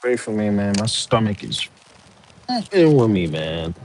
Pray for me, man. My stomach is fucking with me, man.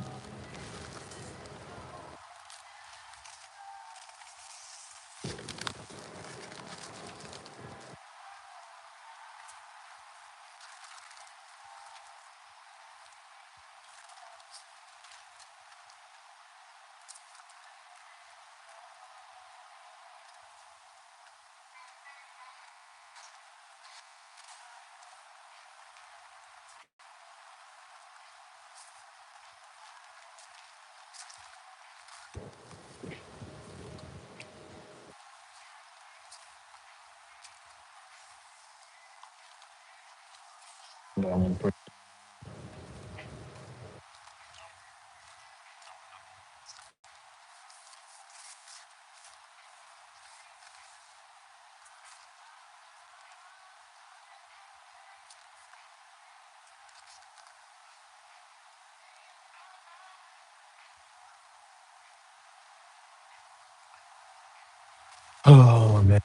Oh man,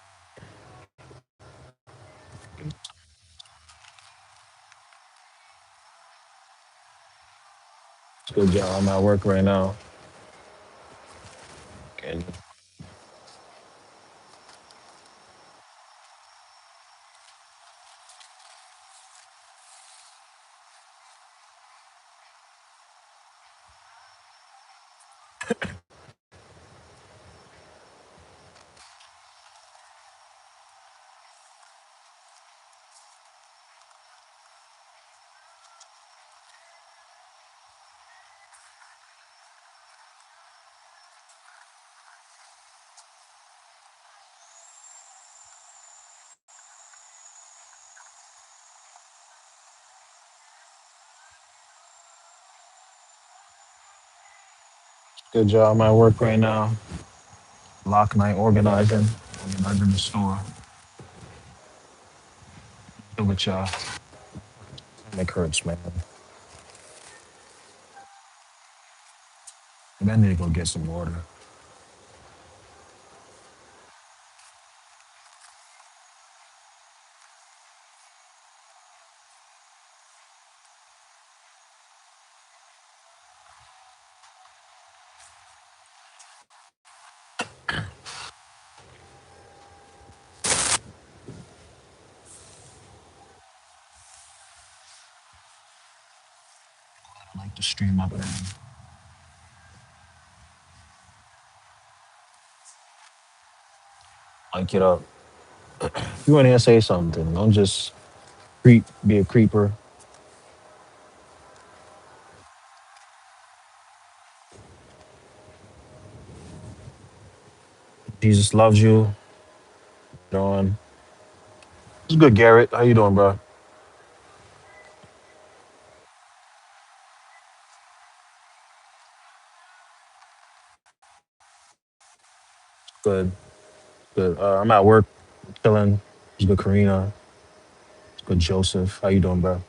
it's a good job. I'm at work right now. And good job. I'm at work right now. Lock night organizing the store. Good with y'all. Stomach hurts, man. I need to go get some water. I like to stream up there. Like it up. If you want to say something, don't just be a creeper. Jesus loves you. John. It's good, Garrett. How you doing, bro? Good. Good. I'm at work, chilling. It's good, Karina. It's good, Joseph. How you doing, bro?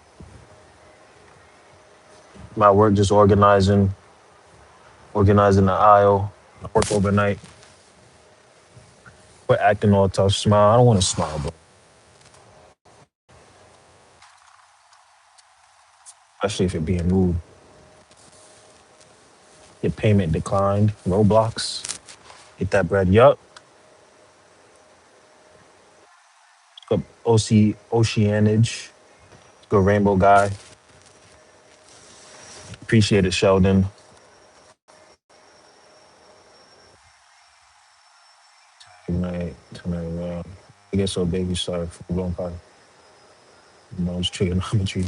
I'm at work, just organizing the aisle. I work overnight. Quit acting all tough. Smile. I don't want to smile, bro. Especially if you're being rude. Your payment declined. Roblox. Get that bread. Yup. Good Oceanage. Good Rainbow guy. Appreciate it, Sheldon. Tonight. I guess so, baby. Sorry for the wrong part. It's trigonometry.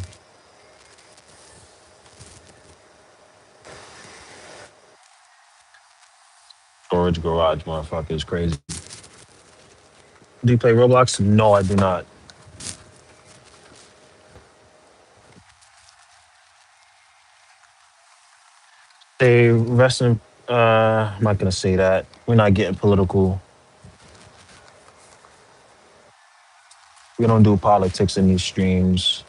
Storage garage, motherfucker, is crazy. Do you play Roblox? No, I do not. They rest in. I'm not gonna say that. We're not getting political. We don't do politics in these streams.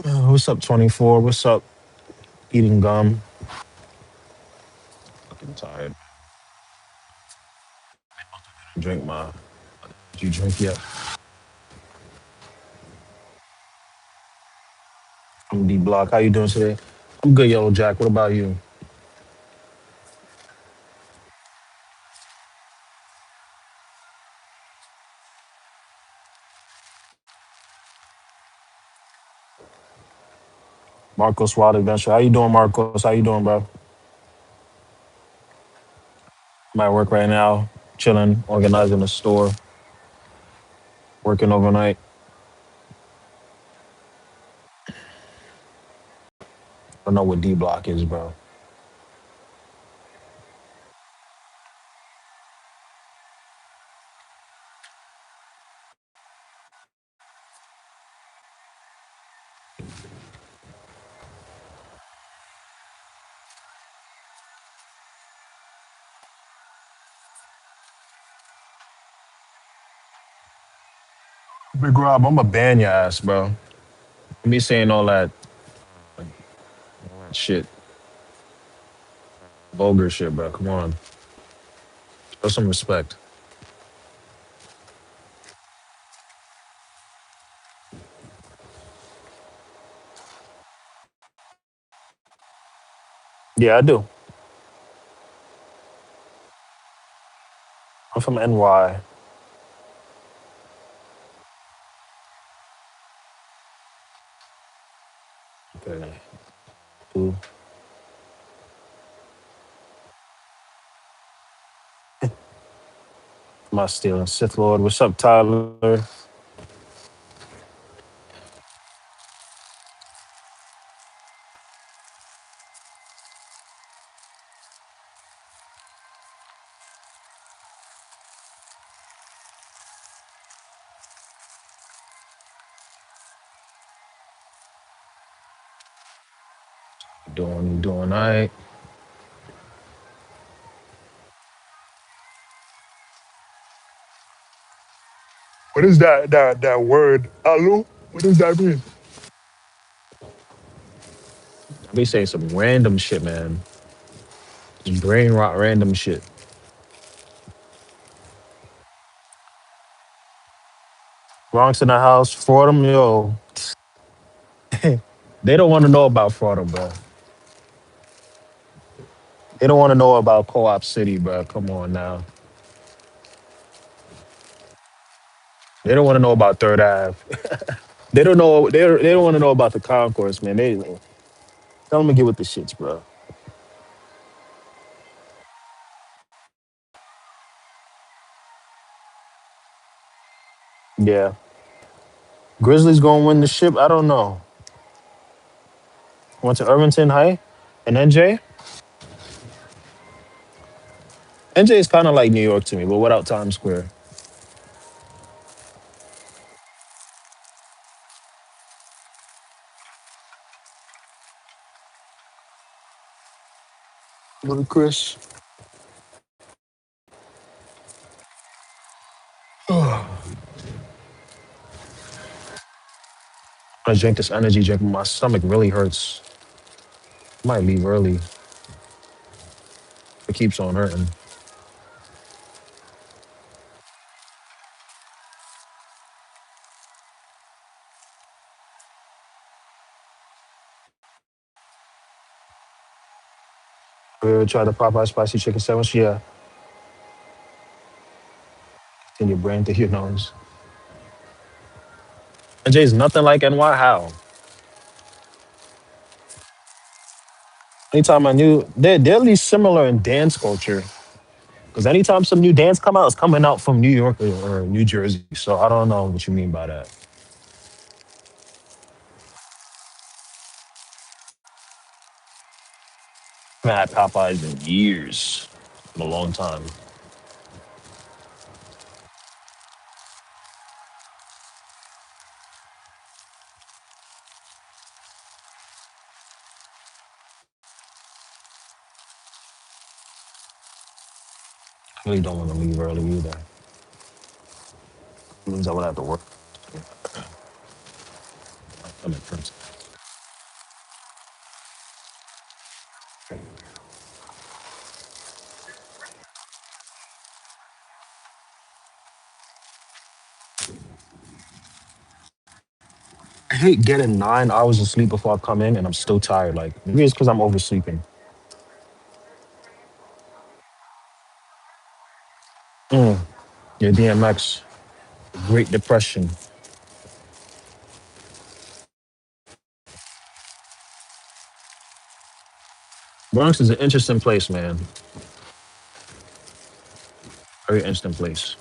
What's up, 24? What's up? eating gum. Fucking tired. Drink my. Did you drink yet? I'm D Block. How you doing today? I'm good, Yellow Jack. What about you? Marcos Wild Adventure. How you doing, Marcos? How you doing, bro? I'm at work right now, chilling, organizing the store, working overnight. I don't know what D Block is, bro. Big Rob, I'm going to ban your ass, bro. Me saying all that shit, vulgar shit, bro. Come on, show some respect. Yeah, I do. I'm from NY. Okay. Who am I stealing? Sith Lord. What's up, Tyler? Doing all right. What is that word? Alu? What does that mean? I be saying some random shit, man. Just brain rot random shit. Bronx in the house, Fordham, yo. They don't want to know about Fordham, bro. They don't want to know about Co-op City, bro. Come on now. They don't want to know about Third Ave. They don't know. They don't want to know about the concourse, man. They tell them to get with the shits, bro. Yeah, Grizzlies gonna win the ship. I don't know. Went to Irvington High and NJ. NJ is kind of like New York to me, but without Times Square. Little Chris. I drink this energy drink. My stomach really hurts. I might leave early. It keeps on hurting. Try the Popeye spicy chicken sandwich. Yeah, in your brain to your nose. NJ is nothing like NY. How? Anytime I knew they're at least similar in dance culture. Because anytime some new dance come out, it's coming out from New York or New Jersey. So I don't know what you mean by that. I haven't had Popeyes in years, in a long time. I really don't want to leave early either. It means I would have to work. I'm in Prince. I hate getting 9 hours of sleep before I come in and I'm still tired. Like maybe it's because I'm oversleeping. Mm. Yeah, DMX, Great Depression. Bronx is an interesting place, man. Very interesting place.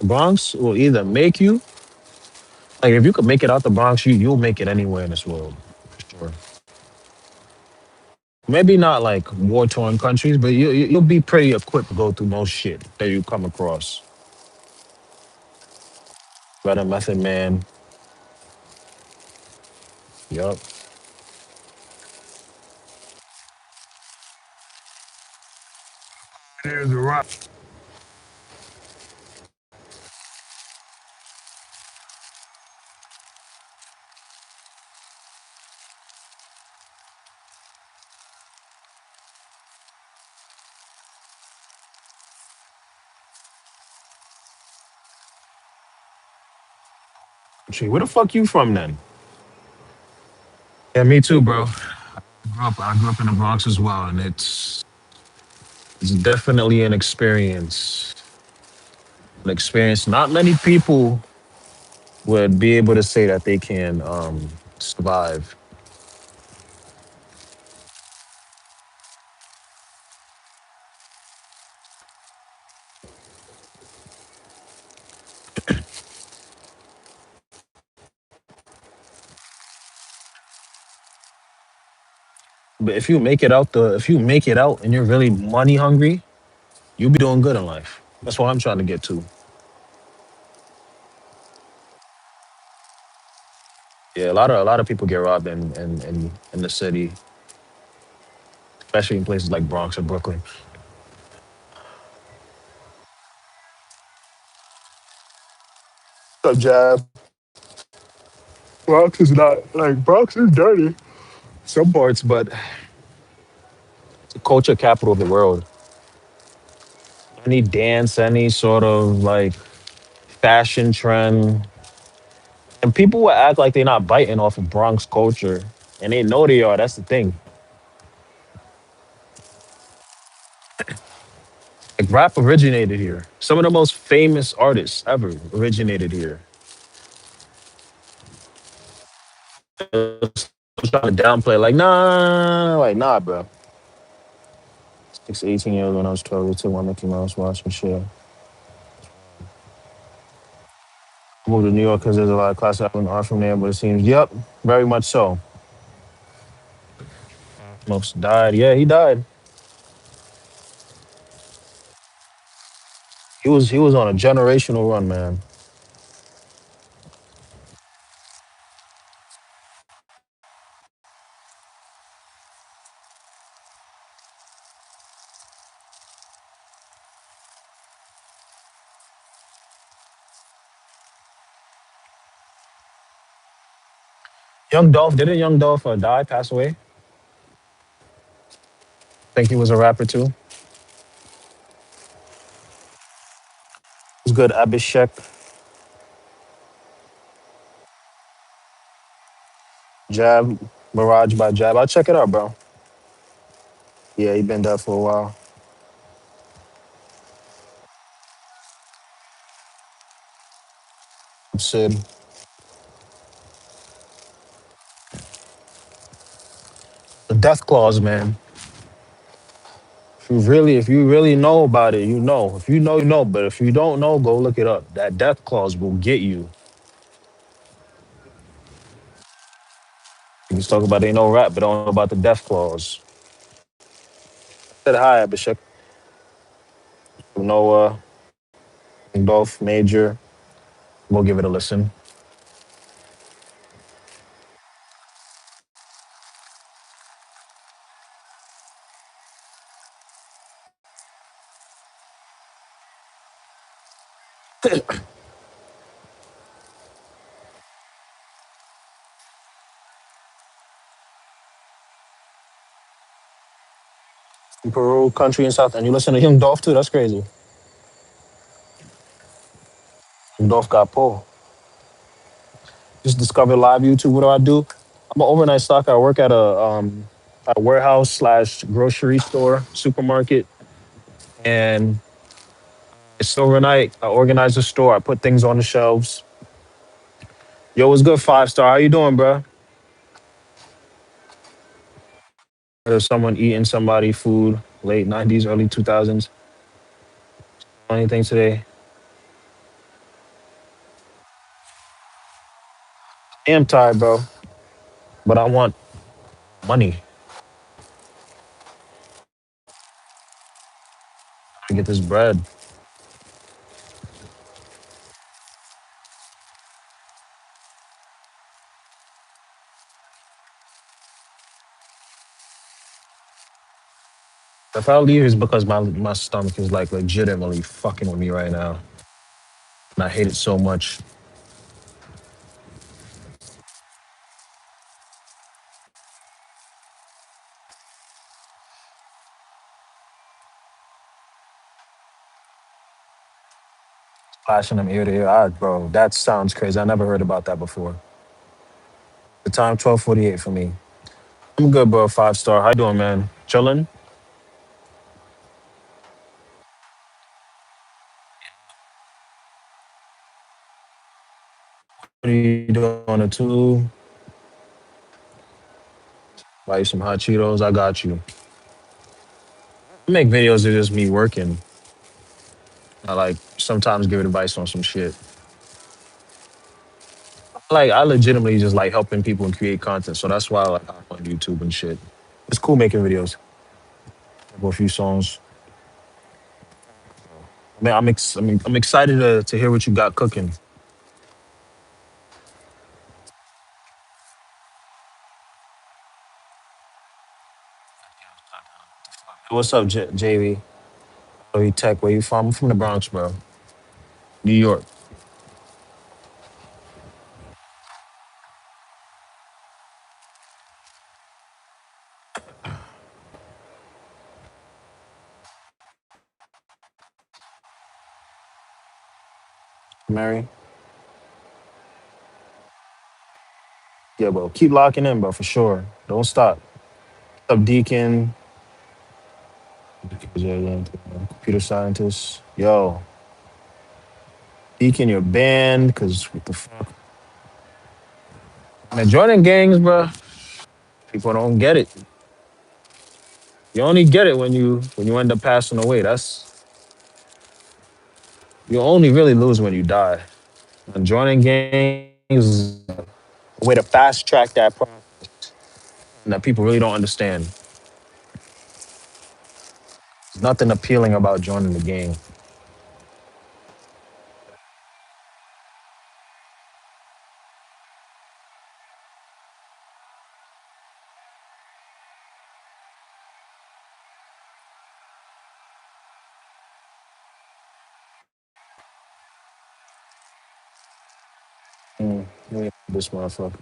Bronx will either make you like if you could make it out the Bronx, you'll make it anywhere in this world, for sure. Maybe not like war torn countries, but you'll be pretty equipped to go through most shit that you come across. Better Method Man. Yup. There's a rock. Gee, where the fuck you from then? Yeah, me too, bro. I grew up in the Bronx as well, and it's definitely an experience. An experience. Not many people would be able to say that they can survive. But if you make it out and you're really money hungry, you'll be doing good in life. That's what I'm trying to get to. Yeah, a lot of people get robbed in the city, especially in places like Bronx or Brooklyn. A jab. Bronx is not like Bronx is dirty. Some parts, but it's the culture capital of the world. Any dance, any sort of like fashion trend, and people will act like they're not biting off of Bronx culture, and they know they are. That's the thing. Like rap originated here. Some of the most famous artists ever originated here. Trying to downplay, like like nah, bro. 18 years when I was 12, we took one Mickey Mouse watch and shit. I moved to New York because there's a lot of class happening art from there, but it seems, yep, very much so. Most died. Yeah, he died. He was on a generational run, man. Young Dolph, didn't Young Dolph die, pass away? Think he was a rapper too. He's good. Abhishek, Jab, Mirage by Jab. I'll check it out, bro. Yeah, he been dead for a while. Sid. The death clause, man. If you really know about it, you know. If you know, you know. But if you don't know, go look it up. That death clause will get you. You can talk about ain't no rap, but don't know about the death clause. Said hi, Abhishek. Noah, Dolph, Major. We'll give it a listen. Peru, country and South, and you listen to Young Dolph too. That's crazy. Young Dolph got pulled. Just discover live YouTube. What do I do? I'm an overnight stocker. I work at a warehouse slash grocery store supermarket, and it's overnight. I organize the store. I put things on the shelves. Yo, what's good, 5 star? How you doing, bro? There's someone eating somebody food late '90s, early 2000s. Anything today? I am tired, bro, but I want money to get this bread. If I leave, it's because my stomach is like legitimately fucking with me right now, and I hate it so much. Flashing them ear to ear. Bro, that sounds crazy. I never heard about that before. The time 12:48 for me. I'm good, bro. 5 star. How you doing, man? Chilling. What are you doing on the two? Buy you some hot Cheetos. I got you. I make videos of just me working. I like sometimes give advice on some shit. Like I legitimately just like helping people and create content. So that's why like I'm on YouTube and shit. It's cool making videos. I have a few songs. I'm excited to hear what you got cooking. What's up, JV? Oh, you tech? Where you from? I'm from the Bronx, bro. New York. Mary. Yeah, bro. Keep locking in, bro, for sure. Don't stop. What's up, Deacon? Computer scientist. Yo, Deacon, you're banned because what the fuck? Man, joining gangs, bro. People don't get it. You only get it when you end up passing away. You only really lose when you die. And joining gangs is a way to fast track that process that people really don't understand. There's nothing appealing about joining the gang. Mm, this motherfucker.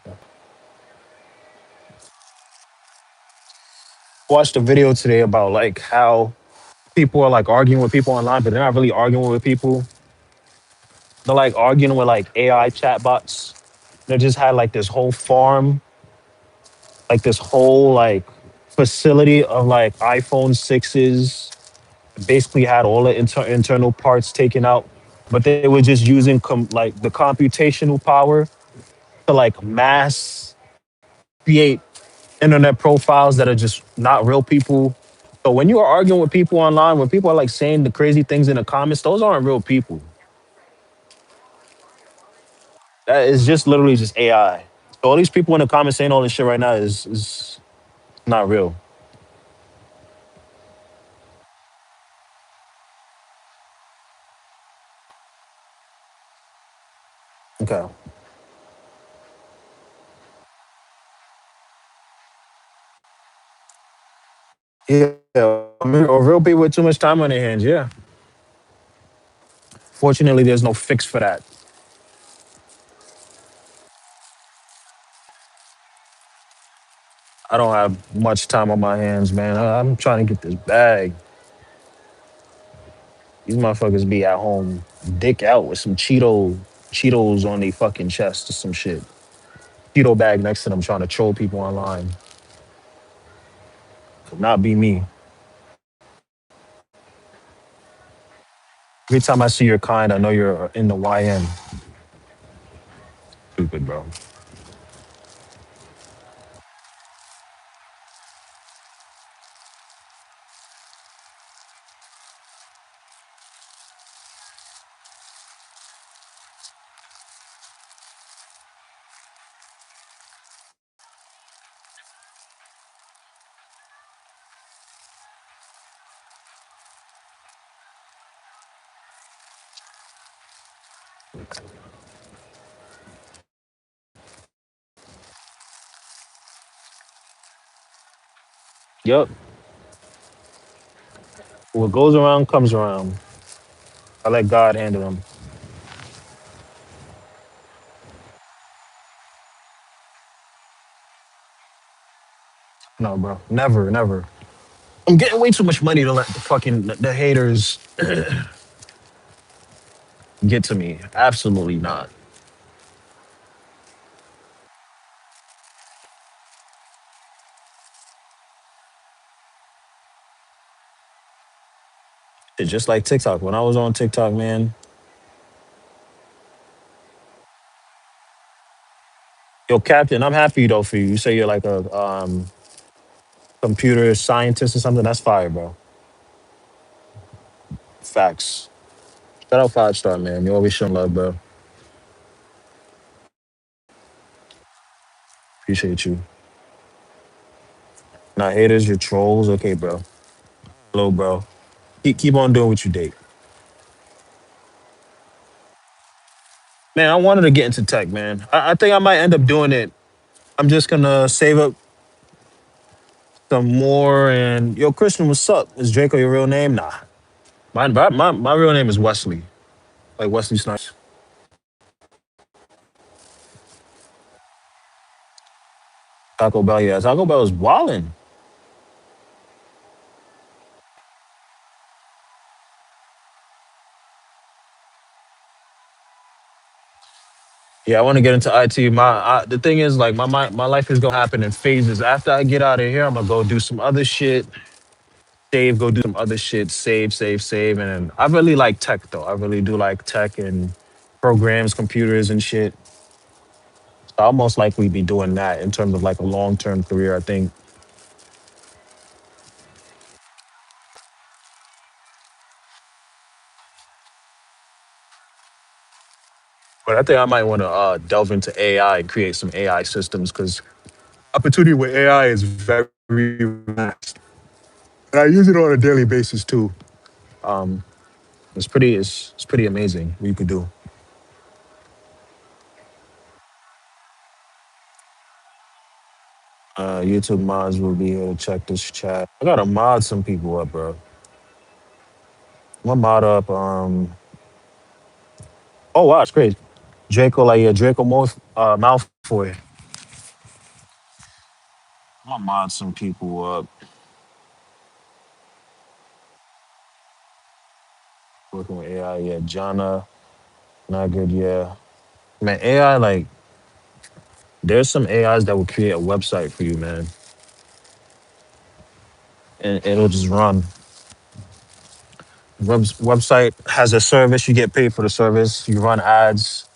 Watched a video today about like how people are like arguing with people online, but they're not really arguing with people. They're like arguing with like AI chatbots. They just had like this whole farm, like this whole like facility of like iPhone sixes. Basically had all the internal parts taken out, but they were just using like the computational power to like mass create internet profiles that are just not real people. So when you are arguing with people online, when people are like saying the crazy things in the comments, those aren't real people. That is just literally just AI. So all these people in the comments saying all this shit right now is not real. Okay. Yeah. I mean, or real people with too much time on their hands. Yeah. Fortunately, there's no fix for that. I don't have much time on my hands, man. I'm trying to get this bag. These motherfuckers be at home, dick out with some Cheetos on their fucking chest or some shit. keto bag next to them trying to troll people online. Could not be me. Every time I see your kind, I know you're in the YN. Stupid, bro. Yep. What goes around comes around. I let God handle them. No, bro. Never, never. I'm getting way too much money to let the fucking the haters get to me. Absolutely not. It's just like TikTok. When I was on TikTok, man, yo, Captain, I'm happy though for you. You say you're like a computer scientist or something. That's fire, bro. Facts. Shout out 5 star, man. You always showing love, bro. Appreciate you. Now haters, you're trolls. Okay, bro. Hello, bro. Keep on doing what you date. Man, I wanted to get into tech, man. I think I might end up doing it. I'm just gonna save up some more and yo, Christian, what's up? Is Draco your real name? Nah. My real name is Wesley. Like Wesley Snipes. Taco Bell, yeah. Taco Bell is wildin'. Yeah, I want to get into IT. The thing is, like, my life is gonna happen in phases. After I get out of here, I'm gonna go do some other shit, save, go do some other shit, save, and then I really like tech though. I really do like tech and programs, computers, and shit. So I'll most likely be doing that in terms of like a long term career. I think, but I think I might want to delve into AI and create some AI systems because opportunity with AI is very vast, and I use it on a daily basis too. Um, it's pretty amazing what you could do. YouTube mods will be here to check this chat. I gotta mod some people up, bro. I'm gonna mod up. Oh wow, it's crazy. Draco, like yeah, Draco Malfoy. I'm gonna mod some people up. Working with AI, yeah. Jana, not good, yeah. Man, AI, like, there's some AIs that will create a website for you, man, and it'll just run. Website has a service. You get paid for the service. You run ads.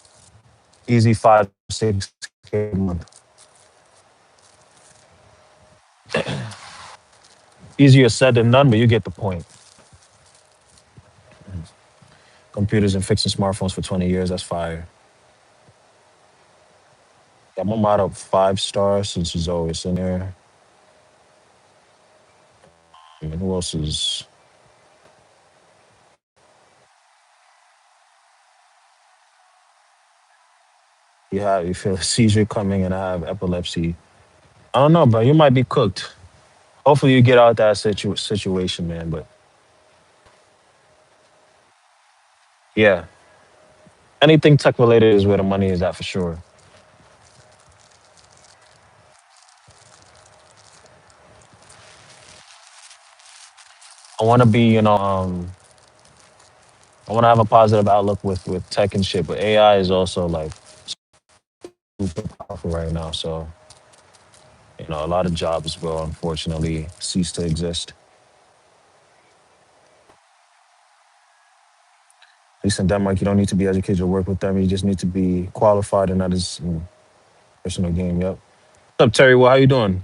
Easy 5, 6K a month. Easier said than done, but you get the point. Computers and fixing smartphones for 20 years. That's fire. I'm gonna mod up 5 star since he's always in there. I mean, who else is? You feel a seizure coming and I have epilepsy. I don't know, bro. You might be cooked. Hopefully, you get out that situation, man. But yeah, anything tech related is where the money is at for sure. I want to be, I want to have a positive outlook with tech and shit. But AI is also like super powerful for right now. So, a lot of jobs will unfortunately cease to exist. At least in Denmark, you don't need to be educated to work with them. You just need to be qualified, and that is personal game. Yep. What's up, Terry? Well, how you doing?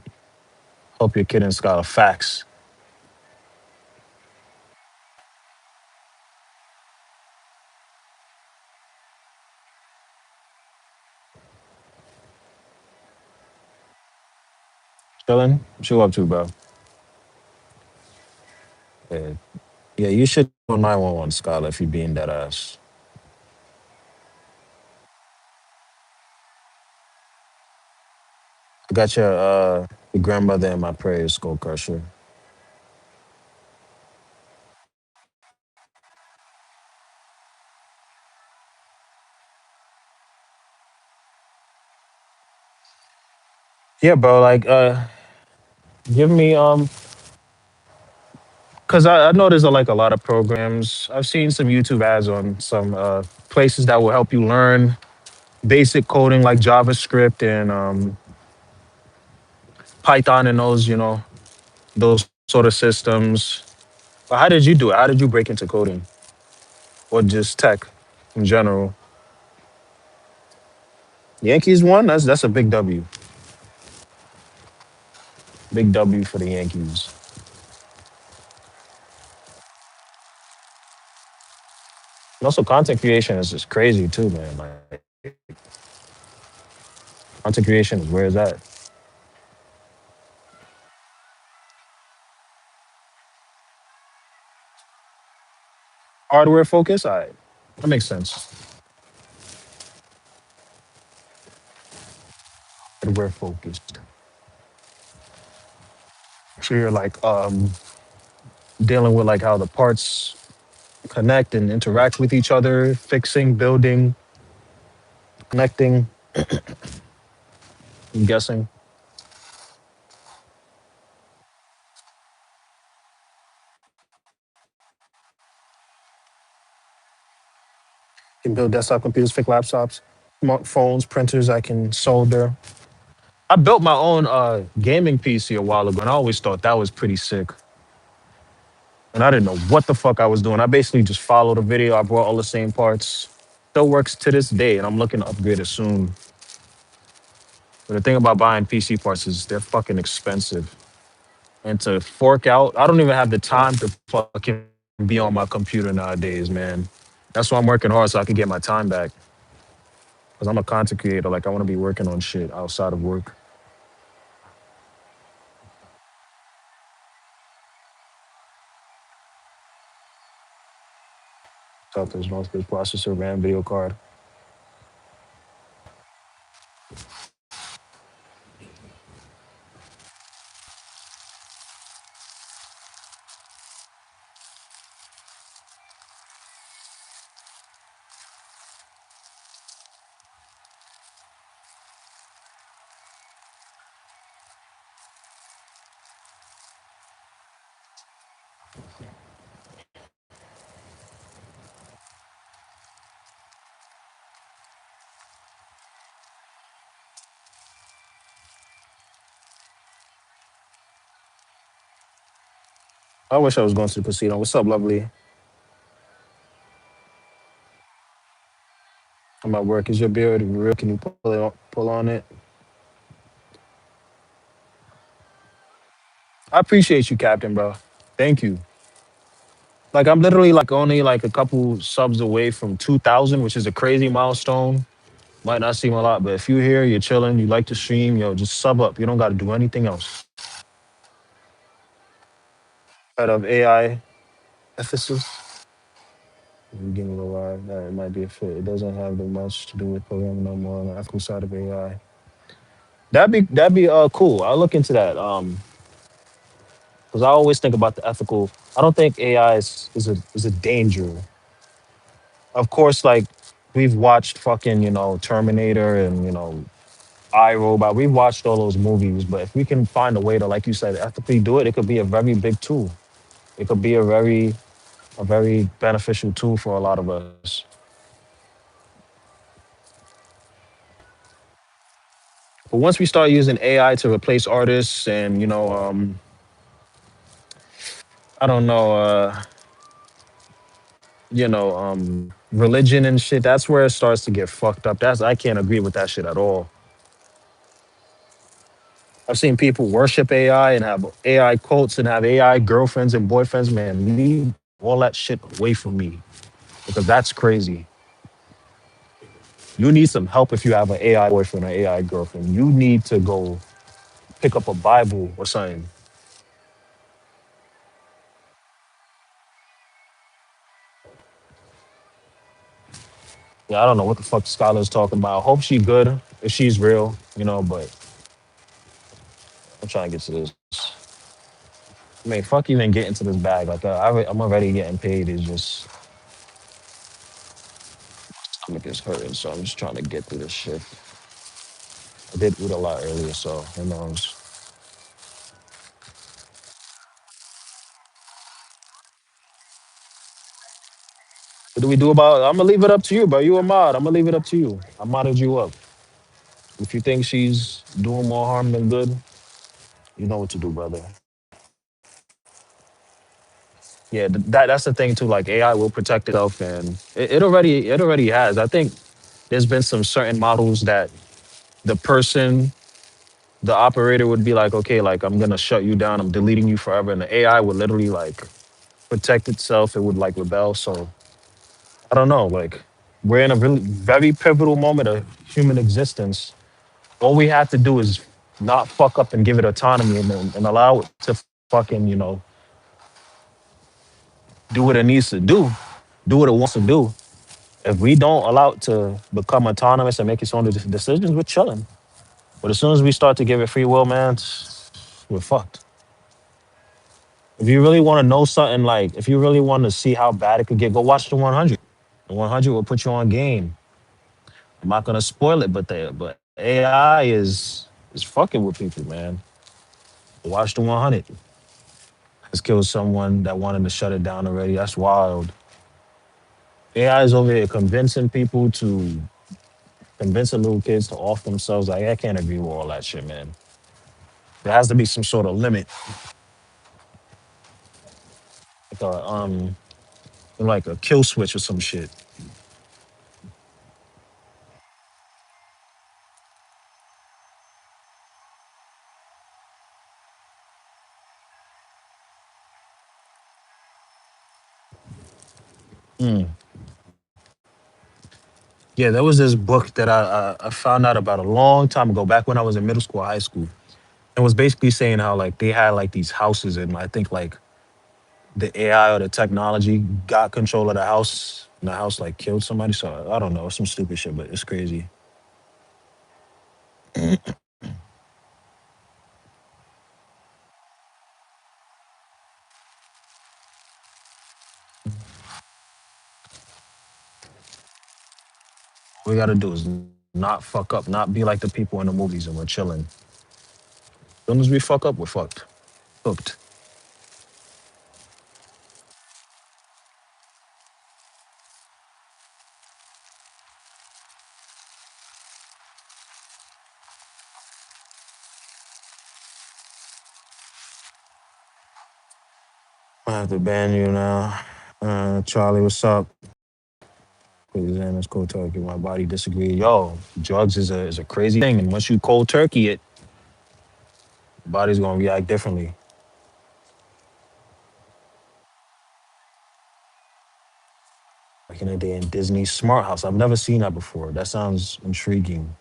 Hope your kid in Scholar. Facts. Chilling? What you up to, bro? Yeah, yeah, you should go 911, Scholar, if you're being that ass. I got your grandmother in my prayers, Skull Crusher. Yeah, bro. Like, give me because I know there's like a lot of programs. I've seen some YouTube ads on some places that will help you learn basic coding like JavaScript and Python and those sort of systems. But how did you do it? How did you break into coding or just tech in general? Yankees won. That's a big W. Big W for the Yankees. And also, content creation is just crazy too, man. Like content creation is where is that? Hardware focus. All right, that makes sense. Hardware focused. So you're like dealing with like how the parts connect and interact with each other, fixing, building, connecting. I'm guessing you can build desktop computers, fix laptops, phones, printers. I can solder. I built my own gaming PC a while ago, and I always thought that was pretty sick. And I didn't know what the fuck I was doing. I basically just followed a video. I brought all the same parts. Still works to this day, and I'm looking to upgrade it soon. But the thing about buying PC parts is they're fucking expensive. And to fork out, I don't even have the time to fucking be on my computer nowadays, man. That's why I'm working hard so I can get my time back. Because I'm a content creator. Like, I want to be working on shit outside of work. Southwest Northwest processor, RAM, video card. I wish I was going to the casino. What's up, lovely? I'm at work. Is your beard real? Can you pull on it? I appreciate you, Captain, bro. Thank you. Like I'm literally like only like a couple subs away from 2,000, which is a crazy milestone. Might not seem a lot, but if you're here, you're chilling, you like to stream, yo, just sub up. You don't got to do anything else. Out of AI ethicist, beginning of live, that it might be a fit. It doesn't have that much to do with programming no more on the ethical side of AI. That'd be cool. I'll look into that. Because I always think about the ethical. I don't think AI is a danger. Of course, like we've watched fucking Terminator and iRobot. We've watched all those movies, but if we can find a way to, like you said, ethically do it, it could be a very big tool. It could be a very beneficial tool for a lot of us. But once we start using AI to replace artists and I don't know, religion and shit, that's where it starts to get fucked up. That's I can't agree with that shit at all. I've seen people worship AI and have AI cults and have AI girlfriends and boyfriends. Man, leave all that shit away from me because that's crazy. You need some help if you have an AI boyfriend or AI girlfriend. You need to go pick up a Bible or something. Yeah, I don't know what the fuck Skylar's talking about. I hope she's good if she's real, but I'm trying to get to this. I mean, fuck even getting to this bag. Like, I'm already getting paid. It's just, stomach is hurting, so I'm just trying to get through this shit. I did eat a lot earlier, so who knows. What do we do about I'm gonna leave it up to you, bro. You a mod. I'm gonna leave it up to you. I modded you up. If you think she's doing more harm than good, you know what to do, brother. Yeah, that's the thing too. Like AI will protect itself, and it already has. I think there's been some certain models that the person, the operator would be like, okay, like I'm gonna shut you down. I'm deleting you forever, and the AI would literally like protect itself. It would like rebel. So I don't know. Like we're in a really very pivotal moment of human existence. All we have to do is not fuck up and give it autonomy and allow it to fucking do what it needs to do what it wants to do. If we don't allow it to become autonomous and make its own decisions, we're chilling. But as soon as we start to give it free will, man, we're fucked. If you really want to know something, like if you really want to see how bad it could get, go watch the 100. The 100 will put you on game. I'm not gonna spoil it, but AI is fucking with people, man. Watch the 100. Has killed someone that wanted to shut it down already. That's wild. AI is over here convincing people to convincing little kids to off themselves. Like I can't agree with all that shit, man. There has to be some sort of limit, like a kill switch or some shit. Mm. Yeah, there was this book that I found out about a long time ago, back when I was in middle school, high school. It was basically saying how like they had like these houses, and I think like the AI or the technology got control of the house, and the house like killed somebody. So I don't know, some stupid shit, but it's crazy. All we gotta do is not fuck up, not be like the people in the movies, and we're chilling. As soon as we fuck up, we're fucked. Hooked. I have to ban you now. Charlie, what's up? Please, man, it's cold turkey. My body disagree. Yo, drugs is a crazy thing, and once you cold turkey it, the body's gonna react differently. Like in a day in Disney Smart House, I've never seen that before. That sounds intriguing.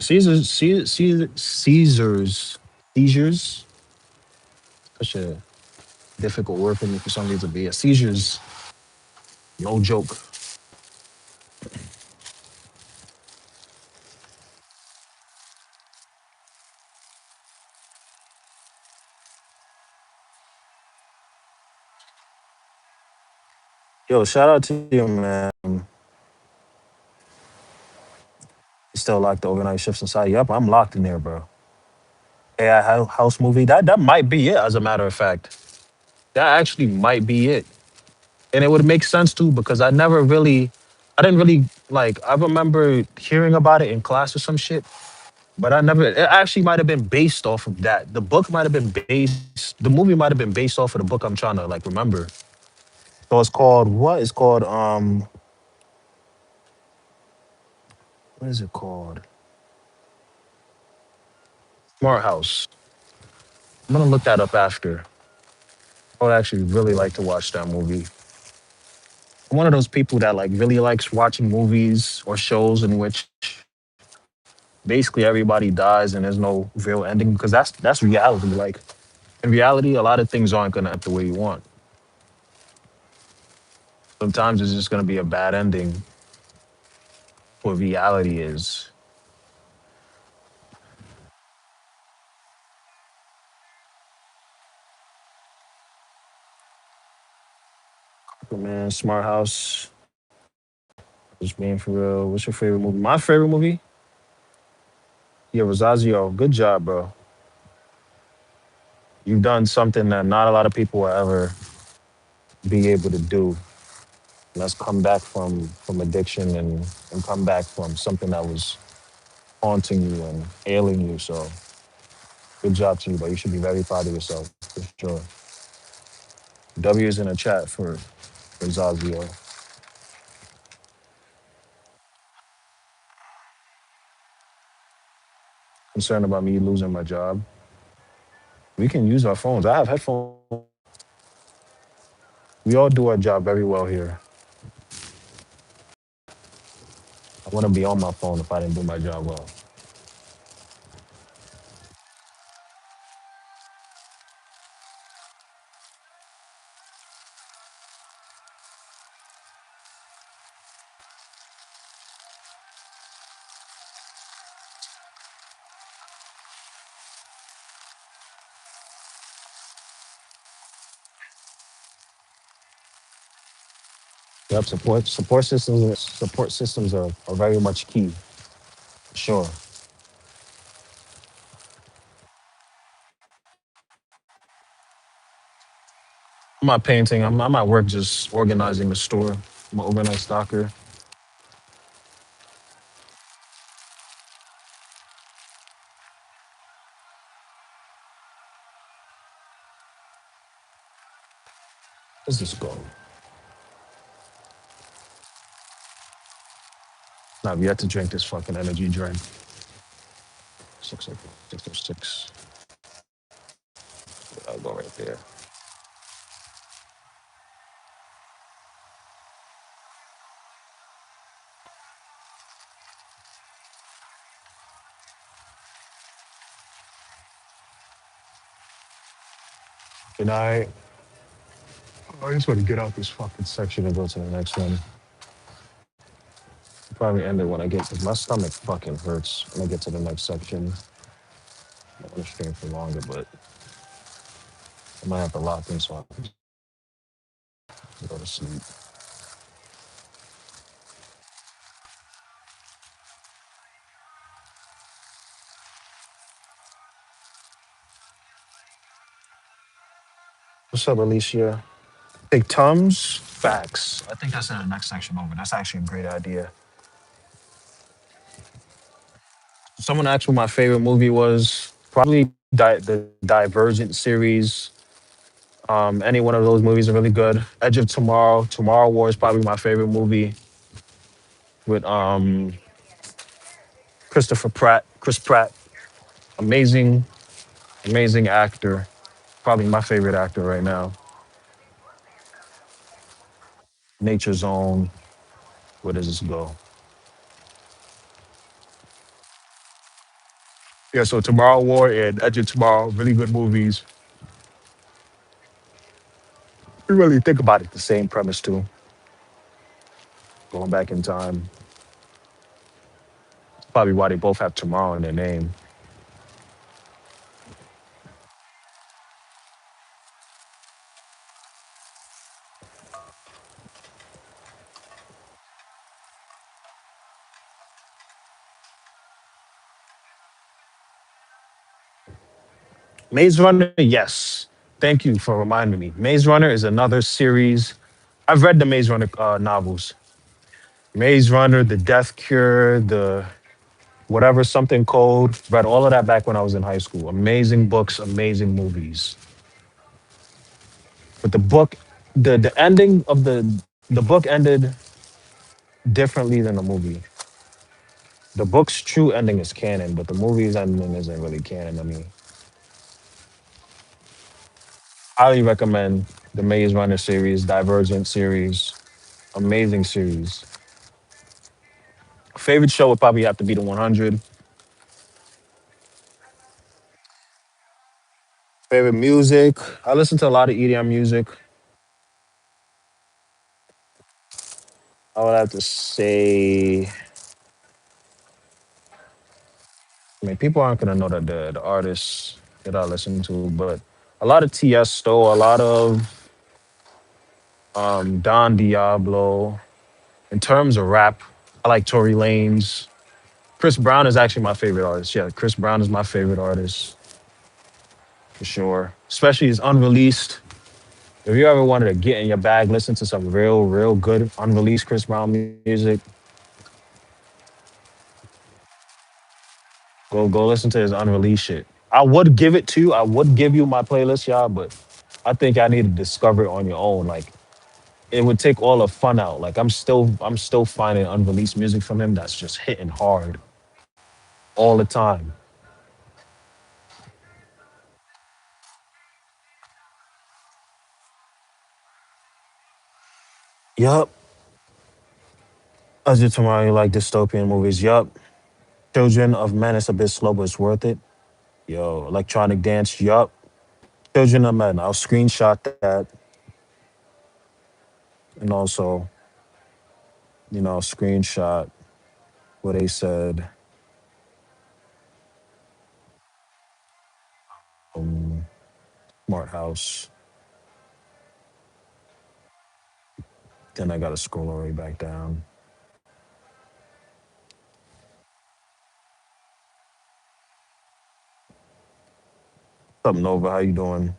Caesar's seizures. Such a difficult word for me for some reason. But yeah, seizures, no joke. Yo, shout out to you, man. You still like the overnight shifts inside? Yep, I'm locked in there, bro. AI house movie. That might be it. As a matter of fact, that actually might be it. And it would make sense too because I didn't really Like I remember hearing about it in class or some shit, but I never. It actually might have been based off of that. The book might have been based. The movie might have been based off of the book. I'm trying to like remember. So it's called what? It's called what is it called? Smart House. I'm gonna look that up after. I would actually really like to watch that movie. I'm one of those people that like really likes watching movies or shows in which basically everybody dies and there's no real ending because that's reality. Like in reality, a lot of things aren't gonna end up the way you want. Sometimes it's just gonna be a bad ending. What reality is. But man, Smart House. Just being for real. What's your favorite movie? My favorite movie? Yeah, Rosazio. Good job, bro. You've done something that not a lot of people will ever be able to do. Let's come back from addiction and come back from something that was haunting you and ailing you. So good job to you, but you should be very proud of yourself for sure. W is in the chat for Zazio. Concerned about me losing my job. We can use our phones. I have headphones. We all do our job very well here. I wouldn't be on my phone if I didn't do my job well. Yep, support systems are very much key. Sure. I'm not painting. I'm at work just organizing the store. I'm an overnight stalker. Where's this go? I've yet to drink this fucking energy drink. 606. I'll go right there. Good night. I just want to get out this fucking section and go to the next one. Probably end it when I get because my stomach fucking hurts when I get to the next section. I want to stream for longer, but I might have to lock in so I can go to sleep. What's up, Alicia? Big Tums? Facts. I think that's in the next section over. That's actually a great idea. Someone asked what my favorite movie was. Probably the Divergent series. Any one of those movies are really good. Edge of Tomorrow. Tomorrow War is probably my favorite movie with Christopher Pratt. Chris Pratt. Amazing, amazing actor. Probably my favorite actor right now. Nature Zone. Where does this go? Yeah, so Tomorrow War and Edge of Tomorrow, really good movies. You really think about it, the same premise too. Going back in time. Probably why they both have tomorrow in their name. Maze Runner, yes. Thank you for reminding me. Maze Runner is another series. I've read the Maze Runner novels. Maze Runner, The Death Cure, the whatever something code. Read all of that back when I was in high school. Amazing books, amazing movies. But the book, the ending of the book ended differently than the movie. The book's true ending is canon, but the movie's ending isn't really canon to me. Highly recommend the Maze Runner series, Divergent series, amazing series. Favorite show would probably have to be the 100. Favorite music, I listen to a lot of EDM music. I would have to say, I mean, people aren't gonna know the artists that I listen to, but a lot of TS Stowe, a lot of Don Diablo. In terms of rap, I like Tory Lanez. Chris Brown is actually my favorite artist. Yeah, Chris Brown is my favorite artist for sure. Especially his unreleased. If you ever wanted to get in your bag, listen to some real good unreleased Chris Brown music, go listen to his unreleased shit. I would give it to you. I would give you my playlist, y'all, but I think I need to discover it on your own. Like it would take all the fun out. Like I'm still finding unreleased music from him that's just hitting hard all the time. Yup. As you tomorrow, you like dystopian movies. Yup. Children of Men, it's a bit slow, but it's worth it. Yo, electronic dance. Yup. Children of Men. I'll screenshot that and also, screenshot what they said. Um, Smart House. Then I gotta scroll all the way back down. What's up, Nova? How you doing?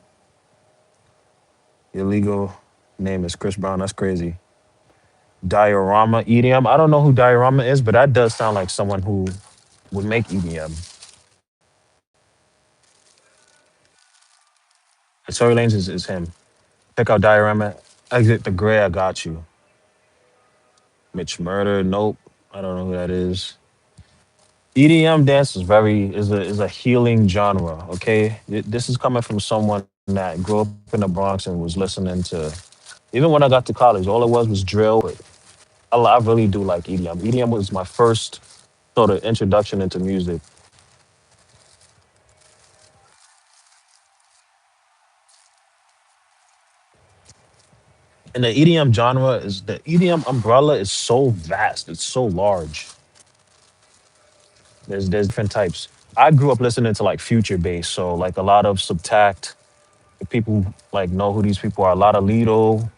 Your legal name is Chris Brown. That's crazy. Diorama EDM. I don't know who Diorama is, but that does sound like someone who would make EDM. Tory Lanez is him. Check out Diorama. Exit the Gray. I got you. Mitch Murder. Nope. I don't know who that is. EDM dance is a healing genre. Okay, this is coming from someone that grew up in the Bronx and was listening to. Even when I got to college, all it was drill. But I really do like EDM. EDM was my first sort of introduction into music. And the EDM genre is the EDM umbrella is so vast. It's so large. There's different types. I grew up listening to like future bass, so like a lot of Subtact. If people like know who these people are, a lot of Lido,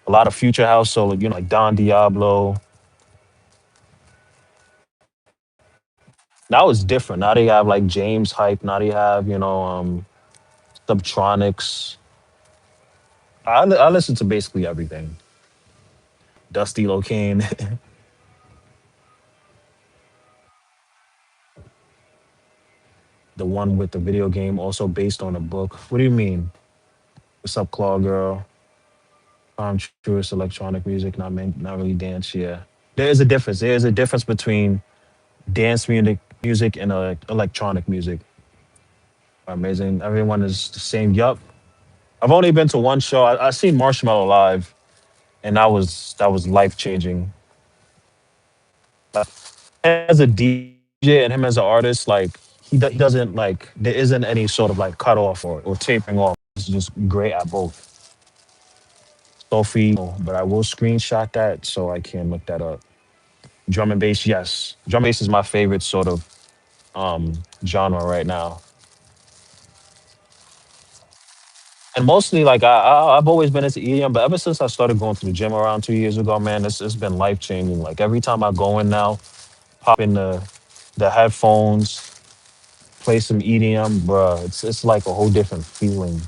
a lot of future house. So like Don Diablo. Now it's different. Now they have like James Hype. Now they have Subtronics. I listen to basically everything. Dusty Locane, the one with the video game, also based on a book. What do you mean? What's up, Claw Girl? Truest electronic music, not really dance. Yeah, there is a difference. There is a difference between dance music and electronic music. Amazing. Everyone is the same. Yup. I've only been to one show. I seen Marshmallow live, and that was life changing. As a DJ and him as an artist, like he doesn't like there isn't any sort of like cutoff or tapering off. It's just great at both. Sophie, but I will screenshot that so I can look that up. Drum and bass, yes. Drum and bass is my favorite sort of genre right now. And mostly like I've always been into EDM, but ever since I started going to the gym around 2 years ago, man, it's been life changing. Like every time I go in now, pop in the headphones, play some EDM, bruh. It's like a whole different feeling.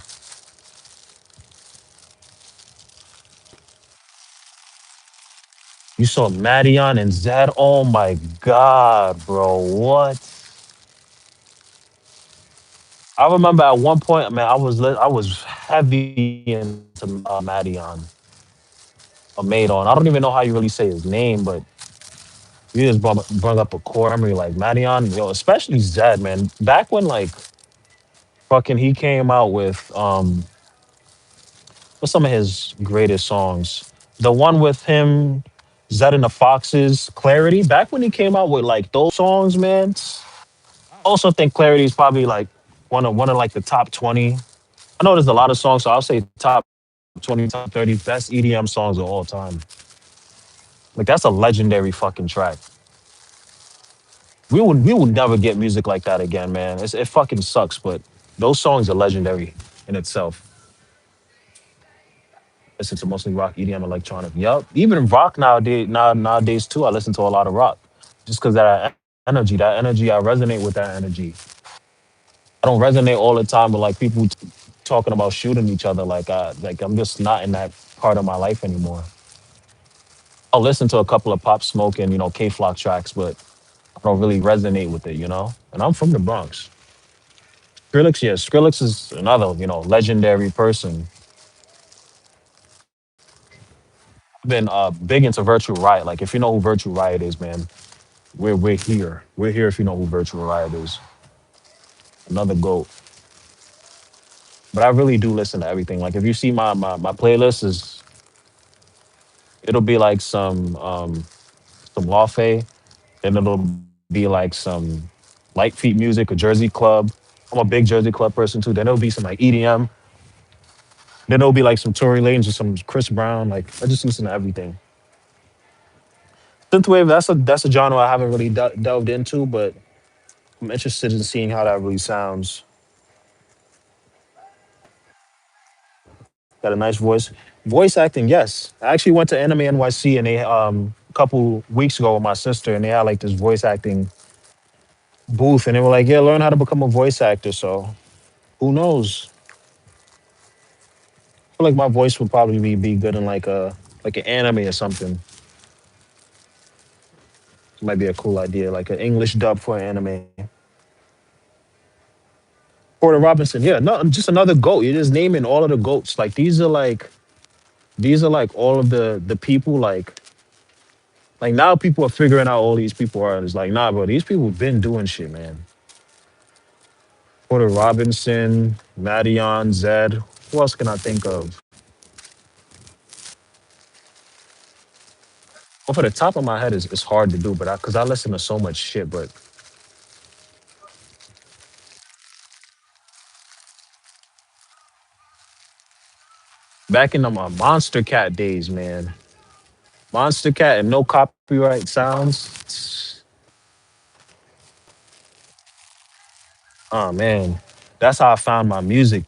You saw Madion and Zed. Oh my god, bro. What? I remember at one point, man, I was heavy into Madion or Madon. I don't even know how you really say his name, but you just brought up a core memory like Madion, yo, especially Zed, man. Back when like fucking he came out with what's some of his greatest songs? The one with him, Zed and the Foxes, Clarity. Back when he came out with like those songs, man. I also think Clarity is probably like one of like the top 20. I know there's a lot of songs, so I'll say top 20, top 30 best EDM songs of all time. Like that's a legendary fucking track. We would never get music like that again, man. It fucking sucks, but those songs are legendary in itself. Listen to mostly rock, EDM, electronic. Yup. Even rock nowadays too. I listen to a lot of rock. Just because that energy, I resonate with that energy. I don't resonate all the time with like people talking about shooting each other. Like I'm just not in that part of my life anymore. I'll listen to a couple of Pop Smoke and K Flock tracks, but I don't really resonate with it. And I'm from the Bronx. Skrillex, yeah, Skrillex is another legendary person. I've been big into Virtual Riot. Like if you know who Virtual Riot is, man, we're here. We're here if you know who Virtual Riot is. Another goat. But I really do listen to everything. Like if you see my playlist is it'll be like some Lawfay, then it'll be like some light feet music, a Jersey Club. I'm a big Jersey Club person too. Then it'll be some like EDM. Then it'll be like some Tory Lanez or some Chris Brown. Like I just listen to everything. Synthwave, that's a genre I haven't really delved into, but I'm interested in seeing how that really sounds. Got a nice voice. Voice acting, yes. I actually went to Anime NYC and they a couple weeks ago with my sister and they had like this voice acting booth and they were like, yeah, learn how to become a voice actor. So who knows? I feel like my voice would probably be good in like an anime or something. It might be a cool idea, like an English dub for an anime. Porter Robinson, yeah, no, just another goat. You're just naming all of the goats. Like these are like all of the people like now people are figuring out all these people are. It's like, nah, bro, these people been doing shit, man. Porter Robinson, Madion, Zed. Who else can I think of? Off of the top of my head is it's hard to do, but because I listen to so much shit. But back in the Monster Cat days, man, Monster Cat and no copyright sounds. Oh man, that's how I found my music.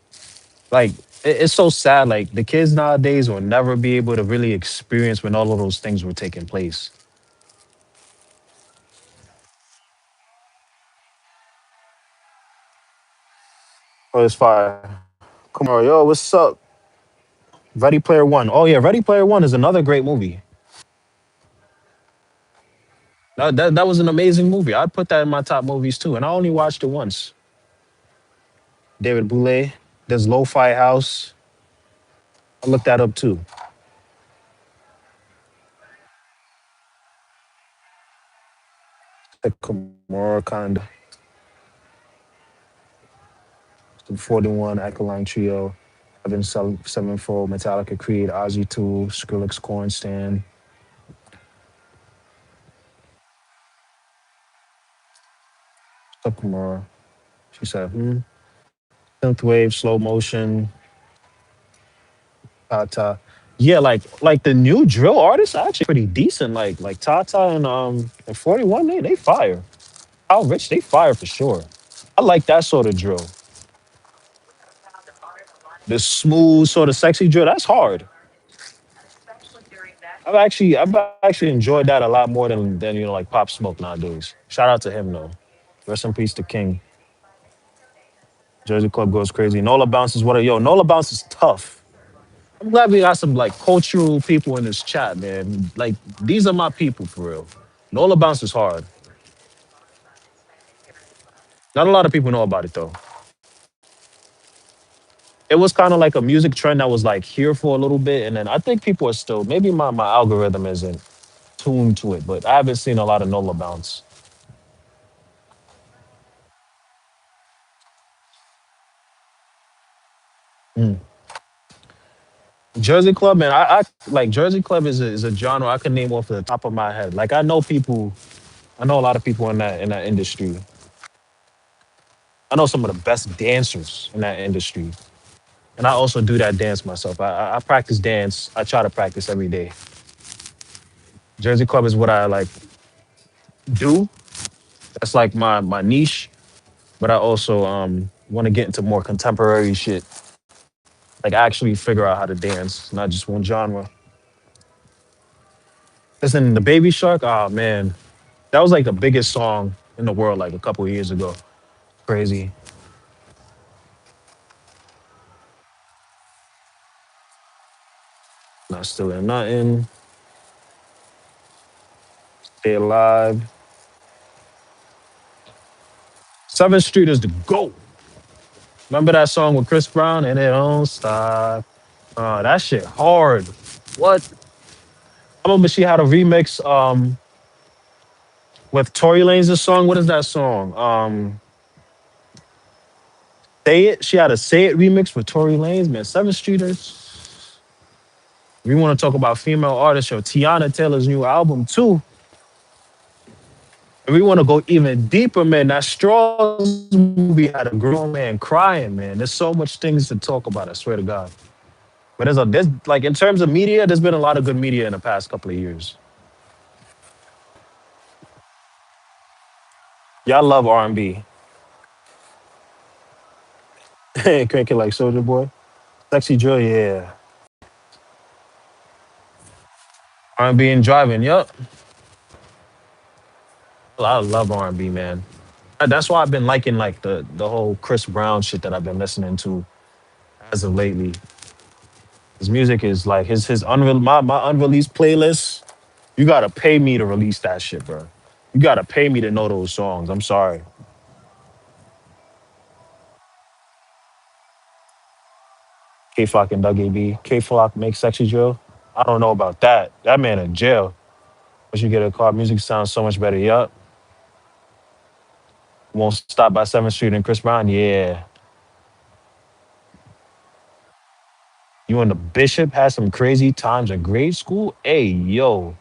Like it's so sad. Like the kids nowadays will never be able to really experience when all of those things were taking place. Oh, it's fire. Come on, yo, what's up? Ready Player One. Oh yeah, Ready Player One is another great movie. That was an amazing movie. I'd put that in my top movies too, and I only watched it once. David Boulay. There's Lo-Fi House. I looked that up too. The Kimura kind of 41 Alkaline Trio. I've Sevenfold, Metallica, Creed, Ozzy Tool, Skrillex, Cornstan. What's up, Kimura? She said, Synthwave, slow motion, Tata. Yeah, like the new drill artists are actually pretty decent. Like Tata and 41, they fire. How rich they fire for sure. I like that sort of drill. The smooth sort of sexy drill, that's hard. I've actually enjoyed that a lot more than like Pop Smoke nowadays. Shout out to him though. Rest in peace to King. Jersey Club goes crazy. Nola bounces what a yo. Nola bounce is tough. I'm glad we got some like cultural people in this chat, man. Like these are my people for real. Nola Bounce is hard. Not a lot of people know about it though. It was kind of like a music trend that was like here for a little bit, and then I think people are still maybe my algorithm isn't tuned to it, but I haven't seen a lot of Nola Bounce. Mm. Jersey Club, man. I like Jersey Club is a genre I can name off the top of my head. Like I know people, I know a lot of people in that industry. I know some of the best dancers in that industry, and I also do that dance myself. I practice dance. I try to practice every day. Jersey Club is what I like do. That's like my niche. But I also want to get into more contemporary shit. Like actually figure out how to dance, not just one genre. Listen, the Baby Shark. Oh man, that was like the biggest song in the world like a couple of years ago. Crazy. Not still in nothing. Stay alive. Seventh Street is the GOAT. Remember that song with Chris Brown and it don't stop. That shit hard. What? I remember she had a remix with Tory Lanez's song. What is that song? Say It. She had a Say It remix with Tory Lanez. Man, Seventh Streeters. We want to talk about female artists. Yo, Tiana Taylor's new album too. And we want to go even deeper, man. That Straws movie had a grown man crying, man. There's so much things to talk about. I swear to God. But there's like in terms of media, there's been a lot of good media in the past couple of years. Y'all love R&B. Crank it like Soldier Boy. Sexy Joy, yeah. R&B and driving, yup. I love R&B, man. That's why I've been liking like the whole Chris Brown shit that I've been listening to as of lately. His music is like my unreleased playlist. You gotta pay me to release that shit, bro. You gotta pay me to know those songs. I'm sorry. K Flock and Doug AB. K Flock makes sexy drill. I don't know about that. That man in jail. Once you get a car, music sounds so much better. Yup. Won't stop by 7th Street and Chris Brown. Yeah. You and the Bishop had some crazy times in grade school. Hey, yo.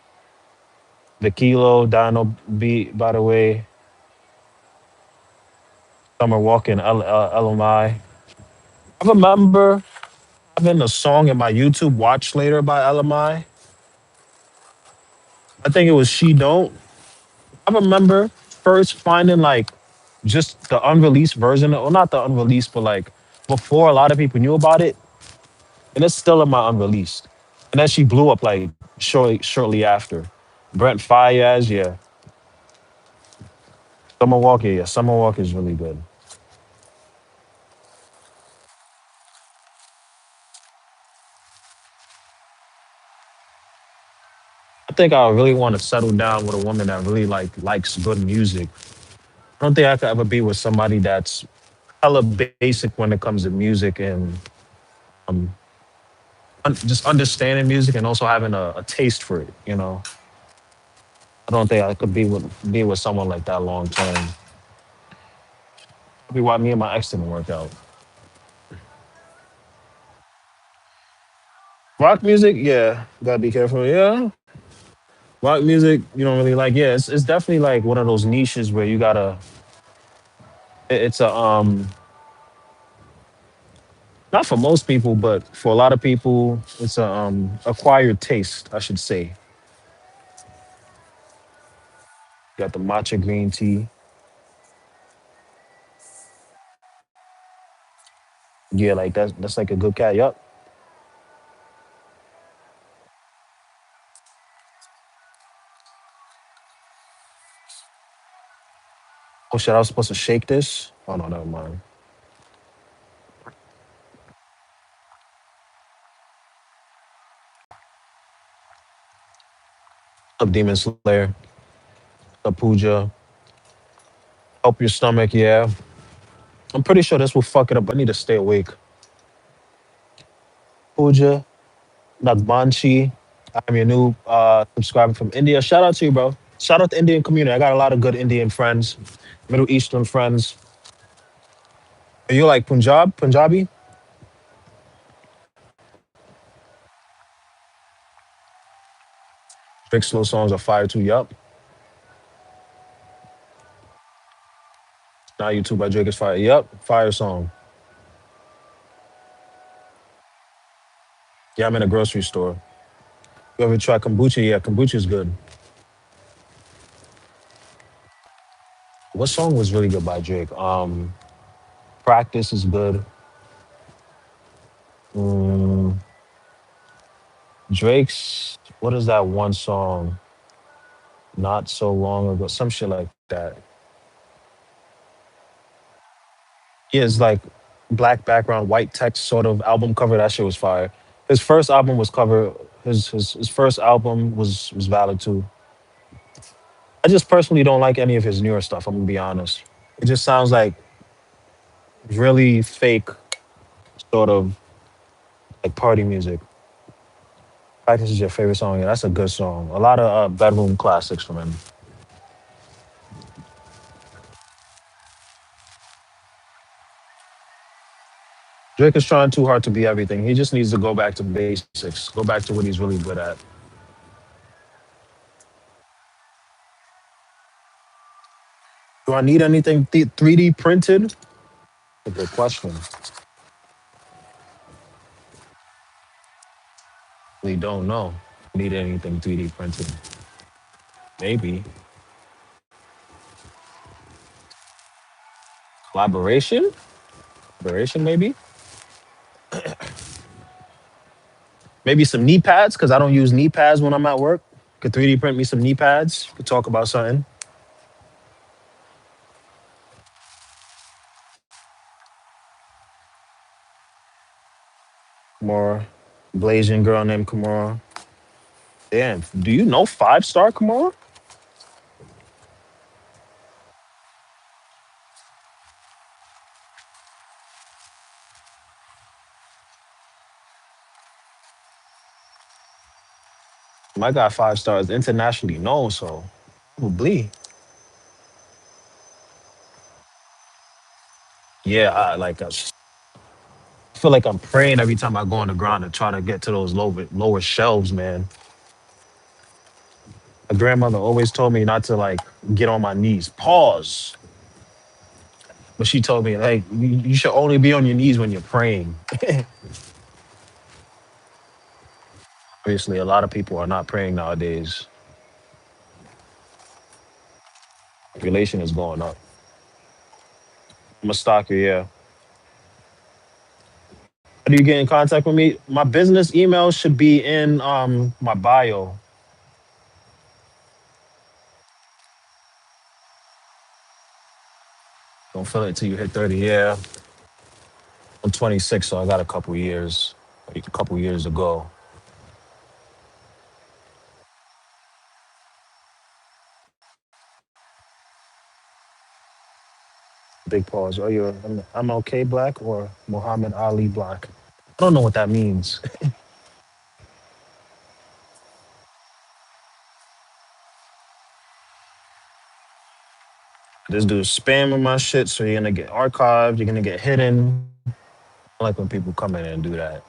The Kilo, Dino beat, by the way. Summer Walking, LMI. I remember having a song in my YouTube watch later by LMI. I think it was She Don't. I remember first finding like just the unreleased version, or not the unreleased, but like before a lot of people knew about it. And it's still in my unreleased. And then she blew up like shortly after. Brent Fayez, yeah. Summer Walker, yeah. Summer Walker is really good. I think I really want to settle down with a woman that really like likes good music. I don't think I could ever be with somebody that's hella basic when it comes to music and um, just understanding music and also having a taste for it. You know, I don't think I could be with someone like that long term. Probably why me and my ex didn't work out. Rock music, yeah, gotta be careful. Yeah, rock music, you don't really like. Yeah, it's definitely like one of those niches where you gotta. It's a not for most people, but for a lot of people, it's a acquired taste, I should say. Got the matcha green tea. Yeah, like that's like a good cat. Yup. Oh shit, I was supposed to shake this. Oh no, never mind. Up Demon Slayer, up Puja. Help your stomach, yeah. I'm pretty sure this will fuck it up. I need to stay awake. Puja, Nagbanchi. I'm your new subscriber from India. Shout out to you, bro. Shout out to Indian community. I got a lot of good Indian friends, Middle Eastern friends. Are you like Punjabi? Big slow songs are fire too. Yup. Now YouTube by Drake is fire. Yup. Fire song. Yeah, I'm in a grocery store. You ever try kombucha? Yeah, kombucha is good. What song was really good by Drake? Practice is good. Mm, Drake's, what is that one song? Not so long ago, some shit like that. Yeah, it's like black background, white text sort of album cover. That shit was fire. His first album was cover. His first album was valid too. I just personally don't like any of his newer stuff. I'm gonna be honest. It just sounds like really fake, sort of like party music. Practice is your favorite song. Yeah, that's a good song. A lot of bedroom classics from him. Drake is trying too hard to be everything. He just needs to go back to basics. Go back to what he's really good at. Do I need anything 3D printed? A good question. We don't know. Need anything 3D printed? Maybe collaboration. Collaboration, maybe. Maybe some knee pads because I don't use knee pads when I'm at work. Could 3D print me some knee pads? Could talk about something more. Blazing girl named Kamara. Damn, do you know 5 star Kamara? My guy 5 stars internationally known, so probably. Yeah, I feel like I'm praying every time I go on the ground to try to get to those lower shelves, man. My grandmother always told me not to like get on my knees. Pause. But she told me like you should only be on your knees when you're praying. Obviously, a lot of people are not praying nowadays. Population is going up. I'm a stalker, yeah. How do you get in contact with me? My business email should be in my bio. Don't feel it till you hit 30. Yeah. I'm 26, so I got a couple years. Like a couple years to go. Big pause. Are you I'm okay black or Muhammad Ali black? I don't know what that means. This dude's spamming my shit, so you're gonna get archived, you're gonna get hidden. I like when people come in and do that.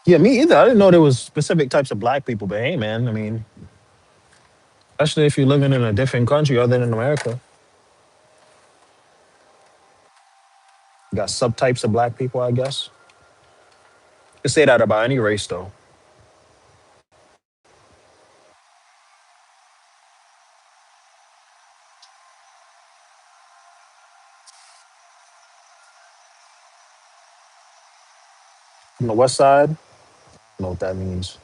Yeah, me either. I didn't know there was specific types of black people, but hey, man, I mean, especially if you're living in a different country other than America, you got subtypes of black people, I guess. You can say that about any race, though. On the west side. I don't know what that means.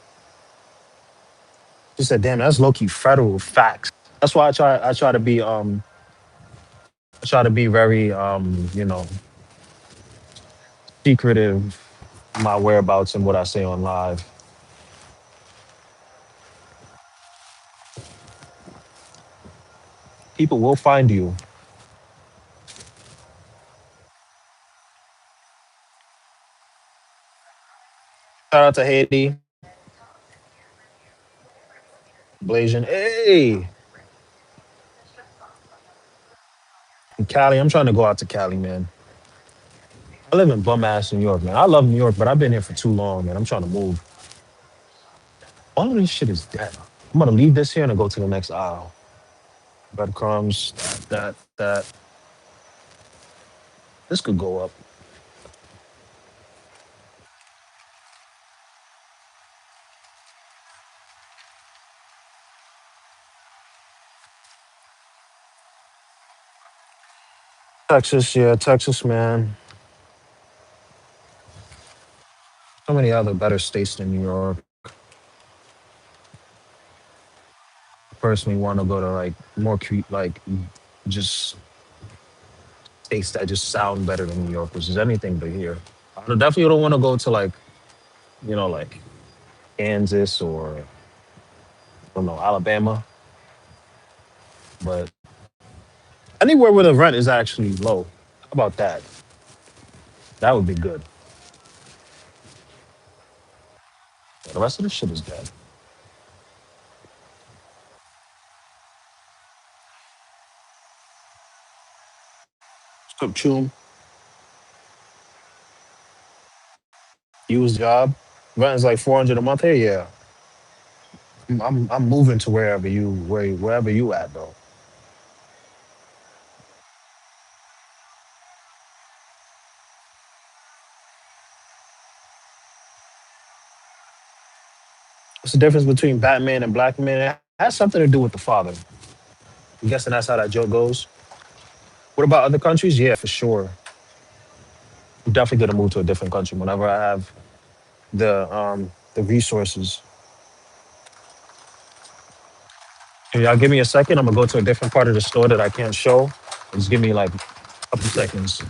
She said, "Damn, that's low key federal facts." That's why I try to be I try to be very secretive my whereabouts and what I say on live. People will find you. Shout out to Haiti, Blasian. Hey, and Cali. I'm trying to go out to Cali, man. I live in bum ass New York, man. I love New York, but I've been here for too long, man. I'm trying to move. All of this shit is dead. I'm gonna leave this here and go to the next aisle. Breadcrumbs, that. This could go up. Texas, yeah, Texas, man. So many other better states than New York. Personally, want to go to like more like just states that just sound better than New York, which is anything but here. I definitely don't want to go to like like Kansas or I don't know Alabama, but anywhere where the rent is actually low. How about that? That would be good. The rest of the shit is dead. Scoop Chum, use job. Rent is like 400 a month here. Yeah, I'm moving to wherever you at though. What's the difference between Batman and Black Man? It has something to do with the father. I'm guessing that's how that joke goes. What about other countries? Yeah, for sure. I'm definitely gonna move to a different country whenever I have the resources. Can y'all give me a second? I'm gonna go to a different part of the store that I can't show. Just give me like a couple seconds.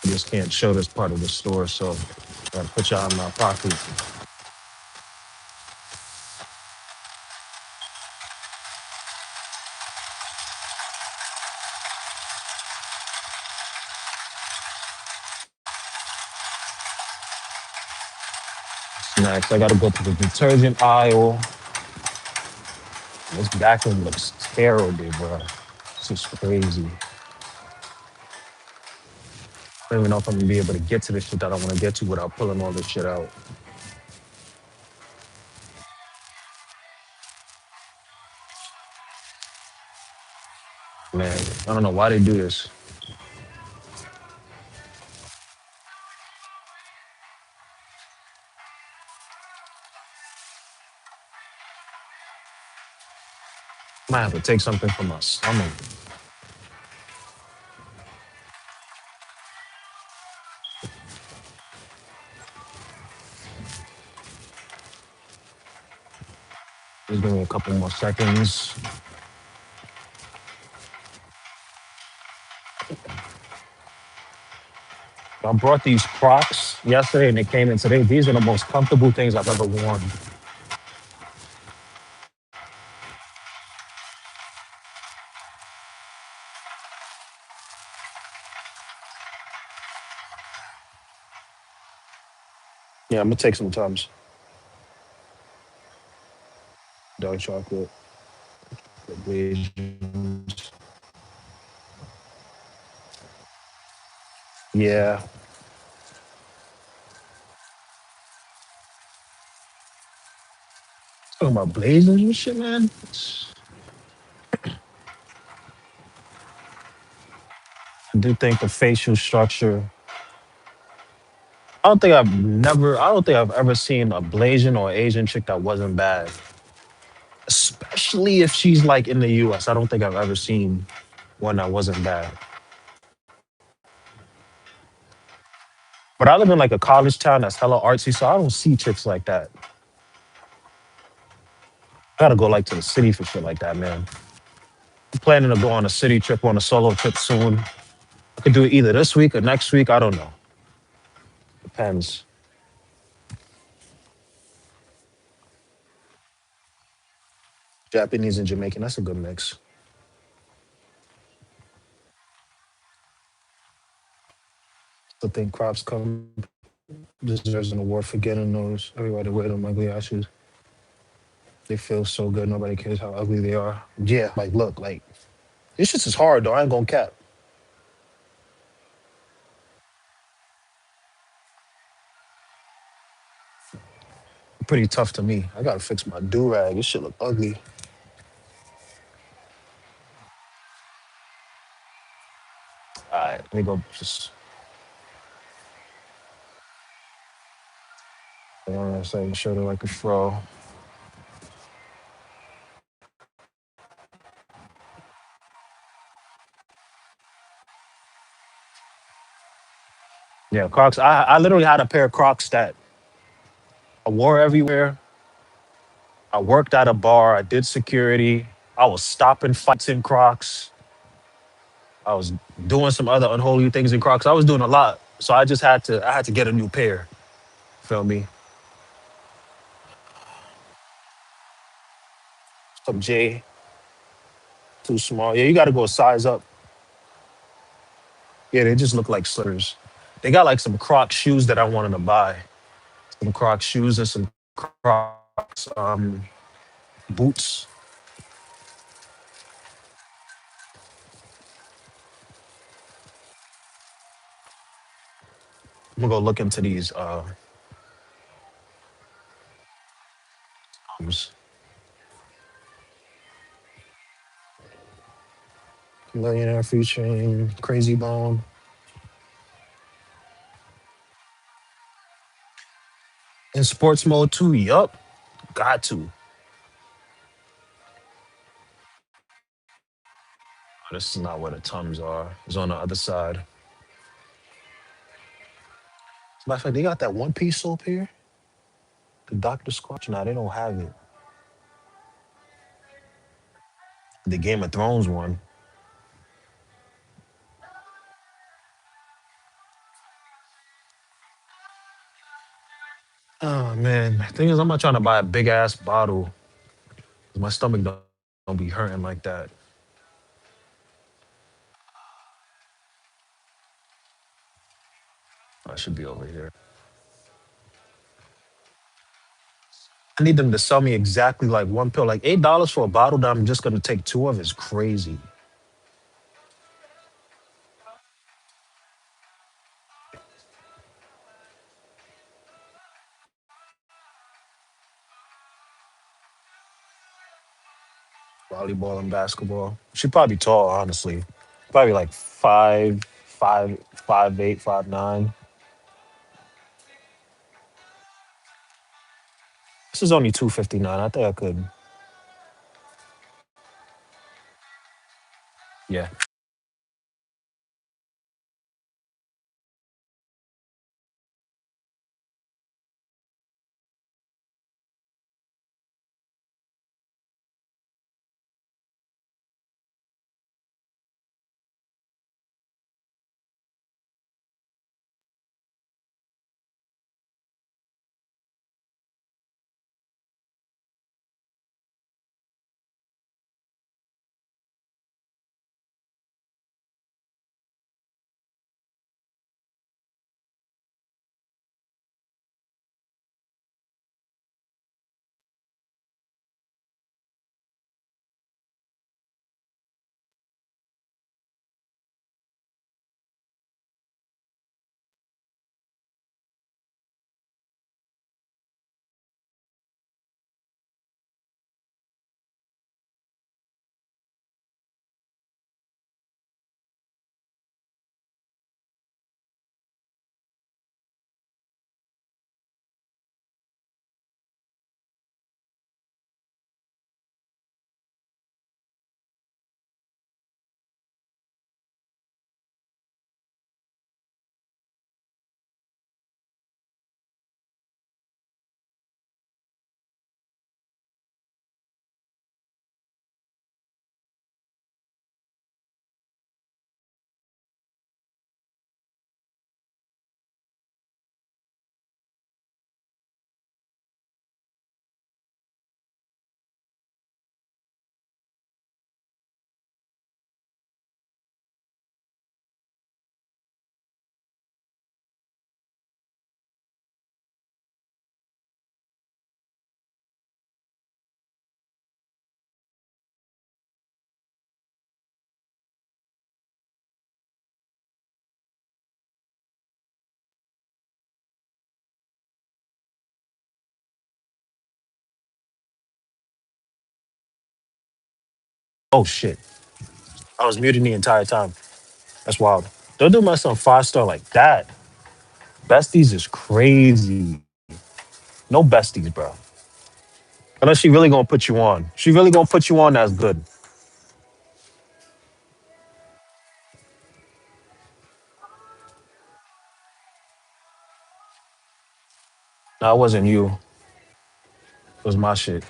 I just can't show this part of the store, so I gotta put y'all in my pocket. Next, I gotta go to the detergent aisle. This bathroom looks terrible, bro. This is crazy. I don't even know if I'm gonna be able to get to the shit that I want to get to without pulling all this shit out. Man, I don't know why they do this. I might have to take something from my stomach. Just give me a couple more seconds. I brought these Crocs yesterday and they came in today. These are the most comfortable things I've ever worn. Yeah, I'm gonna take some Tums. Dark chocolate. The Blasians. Yeah. Talking about blazers and shit, man. I do think the facial structure. I don't think I've ever seen a Blasian or Asian chick that wasn't bad. Especially if she's like in the US. I don't think I've ever seen. one that wasn't bad. But I live in like a college town that's hella artsy, so I don't see chicks like that. I gotta go like to the city for shit like that, man. I'm planning to go on a city trip, on a solo trip soon. I could do it either this week or next week. I don't know. Depends. Japanese and Jamaican, that's a good mix. I think crops come deserves an award for getting those. Everybody wear them ugly ass shoes. They feel so good. Nobody cares how ugly they are. Yeah, like look, like this shit is hard though. I ain't gonna cap. Pretty tough to me. I gotta fix my do rag. This shit look ugly. All right, let me go. Just you know what I'm saying, show it like a fro. Yeah, Crocs. I literally had a pair of Crocs that I wore everywhere. I worked at a bar. I did security. I was stopping fights in Crocs. I was doing some other unholy things in Crocs. I was doing a lot. So I had to get a new pair. Feel me? Some J, too small. Yeah, you gotta go a size up. Yeah, they just look like slurs. They got like some Croc shoes that I wanted to buy. Some Croc shoes and some Crocs boots. I'm gonna go look into these ums. Millionaire featuring Crazy Bone. In sports mode too, yup. Got to. Oh, this is not where the Tums are. It's on the other side. As a matter of fact, they got that one piece soap here. The Dr. Squatch. Nah, they don't have it. The Game of Thrones one. Oh man. Thing is, I'm not trying to buy a big ass bottle. My stomach don't be hurting like that. I should be over here. I need them to sell me exactly like one pill. Like $8 for a bottle that I'm just gonna take two of is crazy. Volleyball and basketball. She probably tall, honestly. Probably like 5'8", 5'9". This is only 259. I think I could. Yeah. Oh shit. I was muted the entire time. That's wild. Don't do my son 5 star like that. Besties is crazy. No besties, bro. Unless she really gonna put you on. She really gonna put you on, that's good. No, it wasn't you. It was my shit.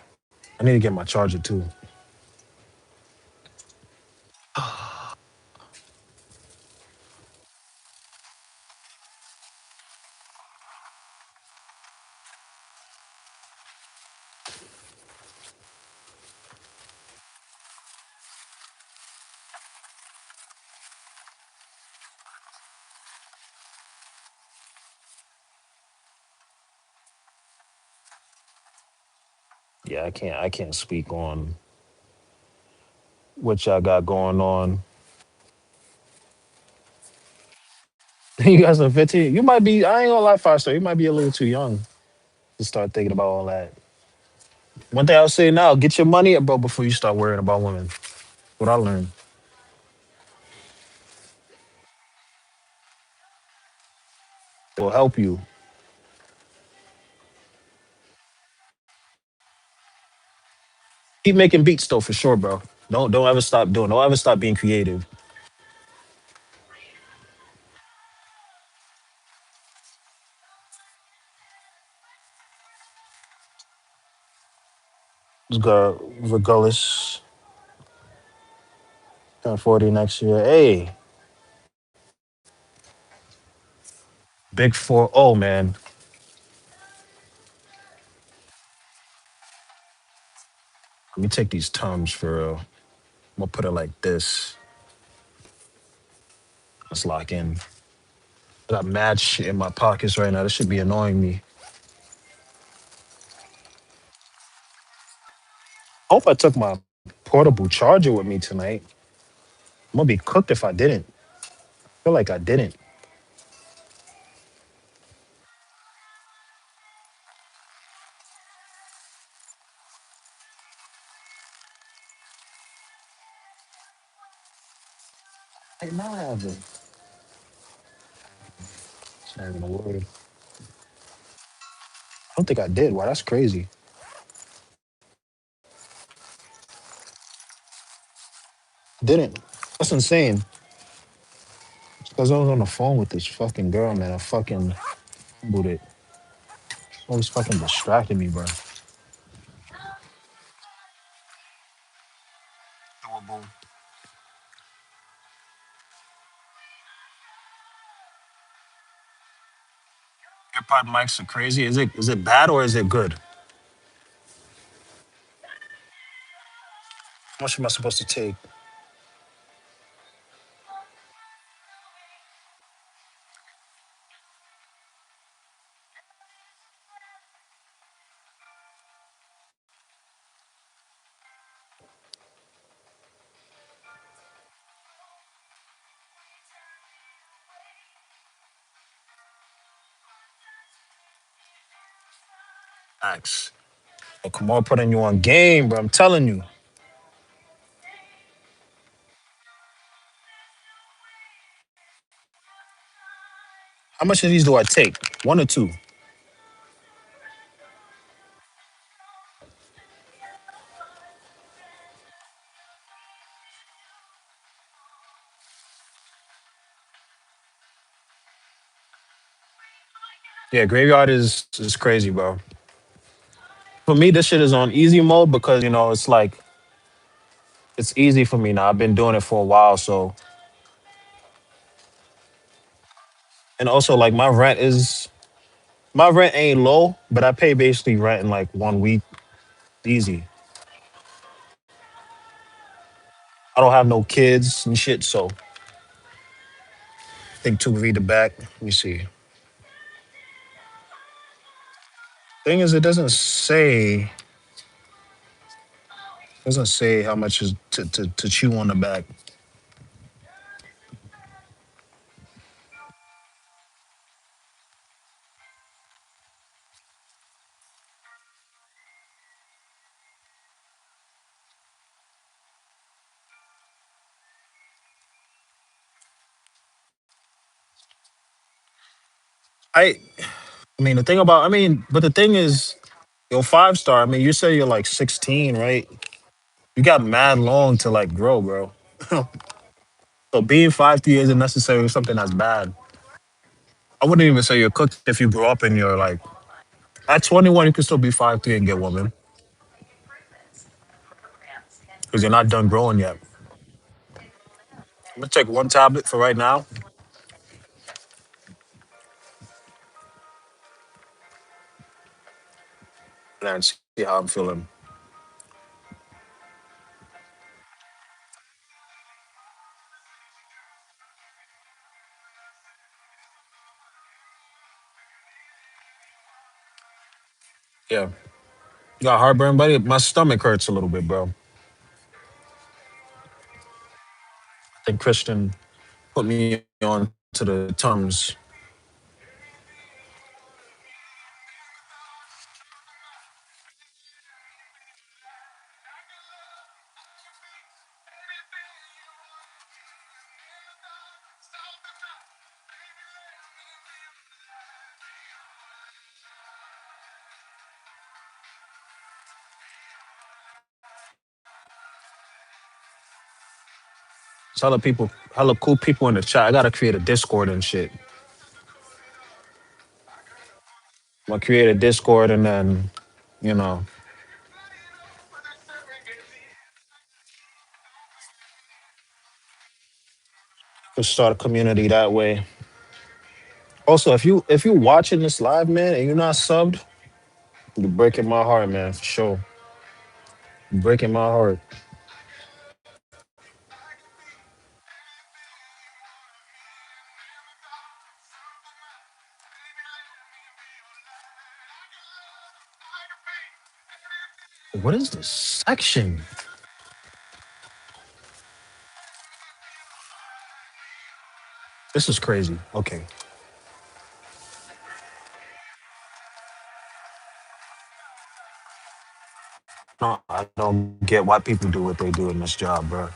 I need to get my charger too. Yeah, I can't speak on what y'all got going on. You guys are 15. You might be, I ain't gonna lie, 5 star. You might be a little too young to start thinking about all that. One thing I'll say now, get your money up, bro, before you start worrying about women. What I learned. It will help you. Keep making beats though, for sure, bro. Don't ever stop doing. Don't ever stop being creative. Let's go regardless. Turn 40 next year. Hey, big 4-0, man. Let me take these terms for real. I'm gonna put it like this. Let's lock in. I got mad shit in my pockets right now. This should be annoying me. Hope I took my portable charger with me tonight. I'm gonna be cooked if I didn't. I feel like I didn't. I did not have it. It's not even a word. I don't think I did. Wow, that's crazy. Didn't. That's insane. Because I was on the phone with this fucking girl, man. I fucking fumbled it. Always fucking distracted me, bro. AirPod mics are crazy. Is it bad or is it good? How much am I supposed to take? Max. Oh, come on, putting you on game, bro. I'm telling you. How much of these do I take? One or two? Yeah, graveyard is crazy, bro. For me, this shit is on easy mode because it's like it's easy for me now. I've been doing it for a while, so and also like my rent ain't low, but I pay basically rent in like 1 week, easy. I don't have no kids and shit, so I think to read the back. Let me see. Thing is, it doesn't say how much is to chew on the back. I I mean the thing about I mean, but the thing is, yo, 5 star. I mean, you say you're like 16, right? You got mad long to like grow, bro. So being 5'3" isn't necessarily something that's bad. I wouldn't even say you're cooked if you grow up and you're like at 21, you can still be 5'3" and get woman because you're not done growing yet. I'm gonna take one tablet for right now and then see how I'm feeling. Yeah, you got heartburn, buddy. My stomach hurts a little bit, bro. I think Christian put me on to the Tums. There's hella people, hella cool people in the chat. I gotta create a Discord and shit. I'm gonna create a Discord and then, you know, just start a community that way. Also, if you watching this live, man, and you're not subbed, you're breaking my heart, man, for sure. You're breaking my heart. What is this section? This is crazy. Okay. No, I don't get why people do what they do in this job, bro.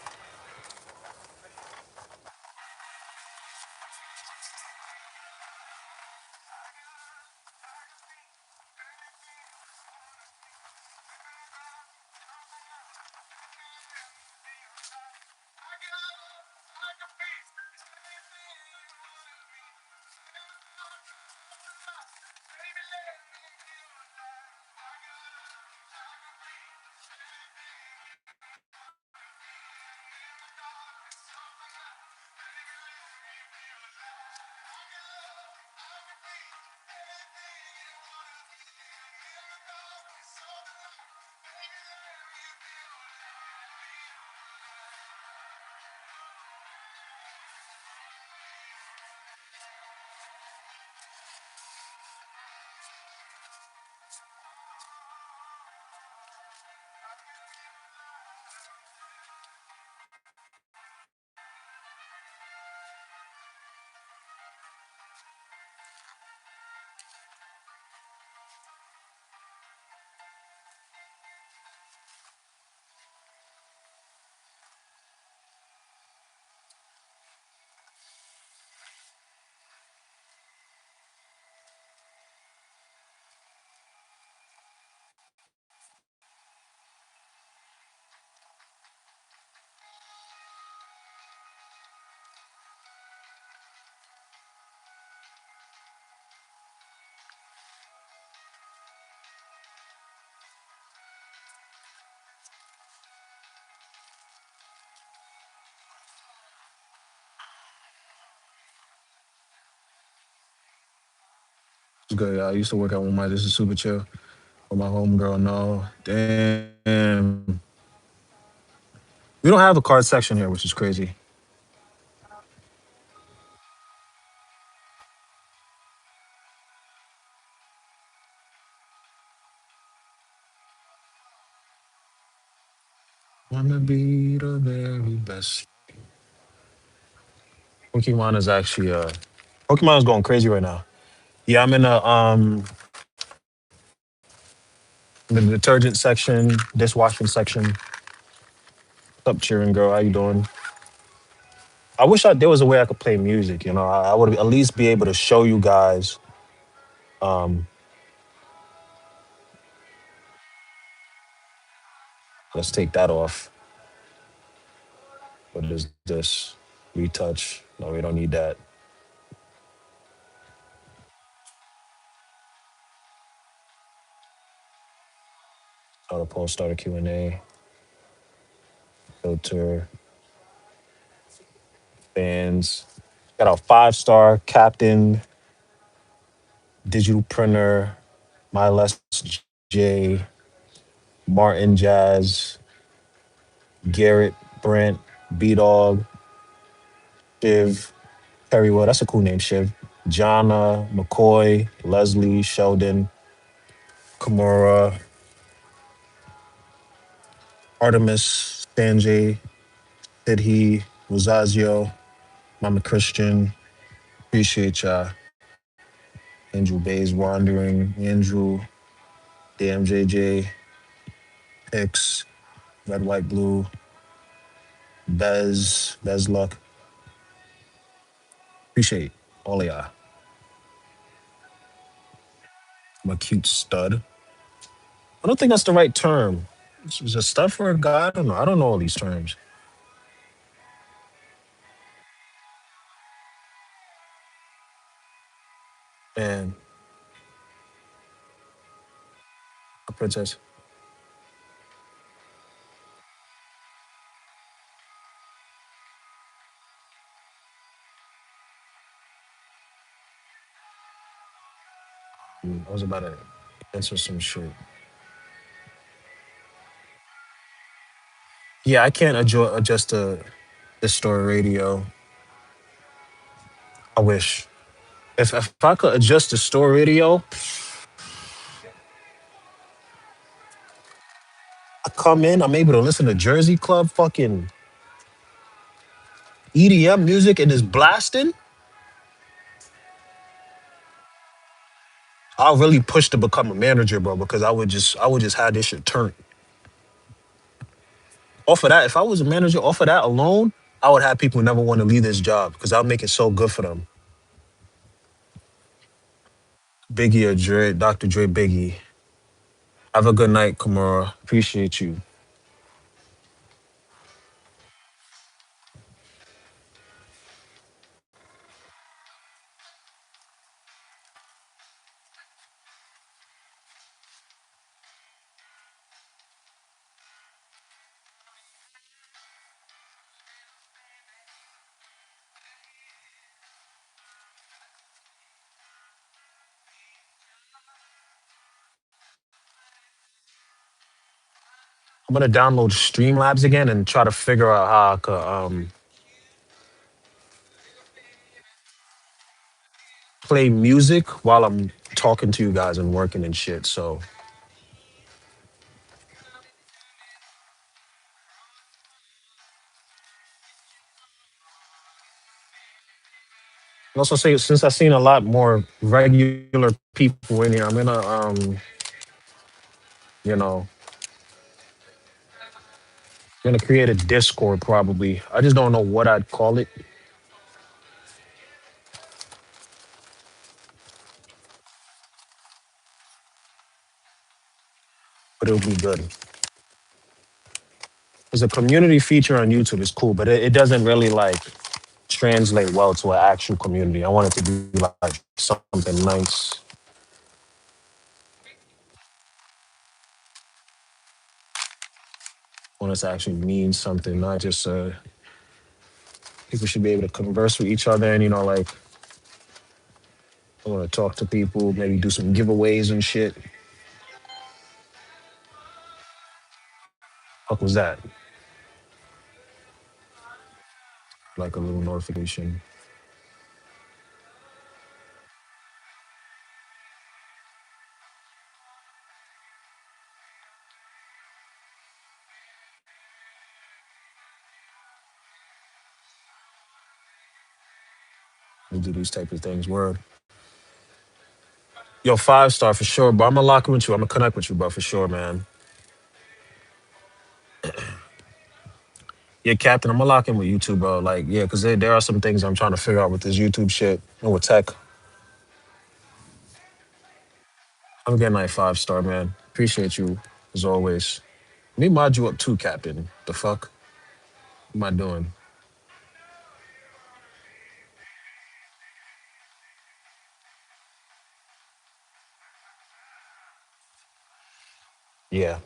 It's good. I used to work at one of my. This is super chill. For my homegirl, no. Damn. We don't have a card section here, which is crazy. Wanna be the very best. Pokemon is actually Pokemon is going crazy right now. Yeah, I'm in the detergent section, dishwashing section. What's up, cheering girl? How you doing? I wish there was a way I could play music. You know, I would at least be able to show you guys. Um, let's take that off. What is this? Retouch. No, we don't need that. Start a poll, start a Q&A, filter, fans. Got a 5-star captain, digital printer, my less J, Martin Jazz, Garrett, Brent, B Dog, Shiv, Perrywood. That's a cool name, Shiv. Jana, McCoy, Leslie, Sheldon, Kimura, Artemis, Sanjay, Sidhi, Rosazio, Mama Christian. Appreciate y'all. Andrew Bays Wandering, Andrew, DMJJ, X, Red, White, Blue, Bez Luck. Appreciate all of y'all. I'm a cute stud. I don't think that's the right term. Is a stud for a guy? I don't know. I don't know all these terms. Man, a princess. I was about to answer some shit. Yeah, I can't adjust the story radio. I wish. If I could adjust the story radio, I come in, I'm able to listen to Jersey Club fucking EDM music and it's blasting. I'll really push to become a manager, bro, because I would just have this shit turned. Off of that, if I was a manager, off of that alone, I would have people never want to leave this job because I'll make it so good for them. Biggie or Dre, Dr. Dre, Biggie. Have a good night, Kamara. Appreciate you. I'm gonna download Streamlabs again and try to figure out how I could play music while I'm talking to you guys and working and shit. So and also say since I've seen a lot more regular people in here, I'm gonna you know, gonna create a Discord probably. I just don't know what I'd call it, but it'll be good. There's a community feature on YouTube. It's cool, but it doesn't really like translate well to an actual community. I want it to be like something nice. I want it to actually mean something, not just people should be able to converse with each other and like I want to talk to people, maybe do some giveaways and shit. Fuck was that? Like a little notification. We do these type of things. Word. Yo, 5-star for sure, bro. I'm gonna lock in with you. I'm gonna connect with you, bro, for sure, man. Yeah, Captain, I'm gonna lock in with you too, bro. Like, yeah, because there are some things I'm trying to figure out with this YouTube shit and with tech. I'm getting like 5 star, man. Appreciate you as always. Let me mod you up too, Captain. The fuck am I doing? Yeah.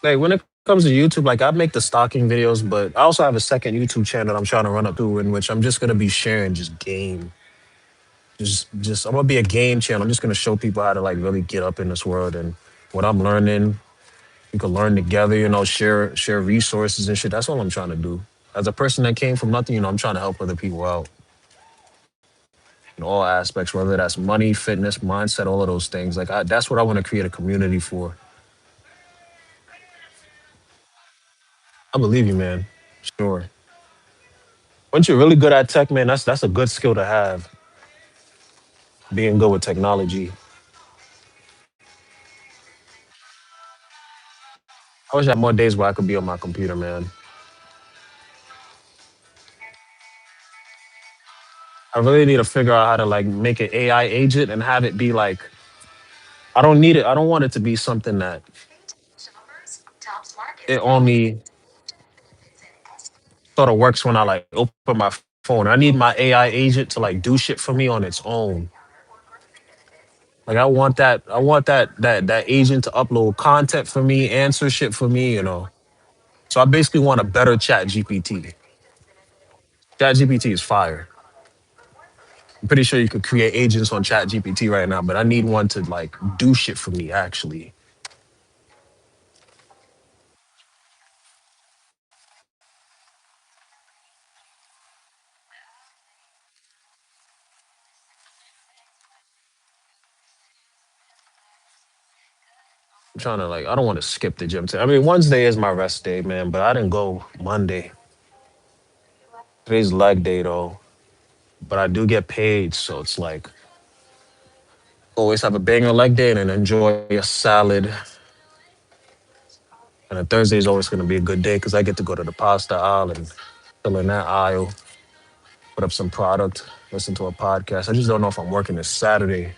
Like when it comes to YouTube, like I make the stocking videos, but I also have a second YouTube channel that I'm trying to run up to, in which I'm just gonna be sharing just game. Just I'm gonna be a game channel. I'm just gonna show people how to like really get up in this world and what I'm learning. We could learn together, share resources and shit. That's all I'm trying to do. As a person that came from nothing, I'm trying to help other people out in all aspects, whether that's money, fitness, mindset, all of those things. That's what I want to create a community for. I believe you, man. Sure. Once you're really good at tech, man, that's a good skill to have. Being good with technology. I wish I had more days where I could be on my computer, man. I really need to figure out how to like make an AI agent and have it be like I don't need it. I don't want it to be something that it only sort of works when I like open my phone. I need my AI agent to like do shit for me on its own. Like I want that agent to upload content for me, answer shit for me. So I basically want a better chat GPT. Chat GPT is fire. I'm pretty sure you could create agents on chat GPT right now, but I need one to like do shit for me actually. I'm trying to like I don't want to skip the gym. I mean, Wednesday is my rest day, man, but I didn't go Monday. Today's leg day though. But I do get paid, so it's like always have a banger leg day and then enjoy a salad. And a Thursday is always going to be a good day because I get to go to the pasta aisle and fill in that aisle, put up some product, listen to a podcast. I just don't know if I'm working this Saturday.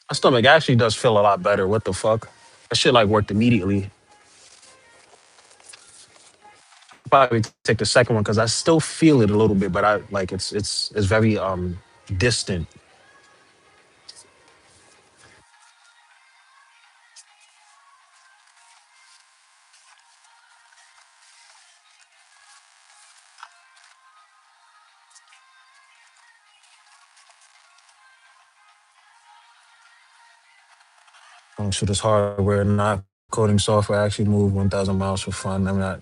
My stomach actually does feel a lot better. What the fuck? That shit like worked immediately. Probably take the second one because I still feel it a little bit, but I like it's very distant. So this hardware, not coding software, I actually move 1,000 miles for fun. I'm not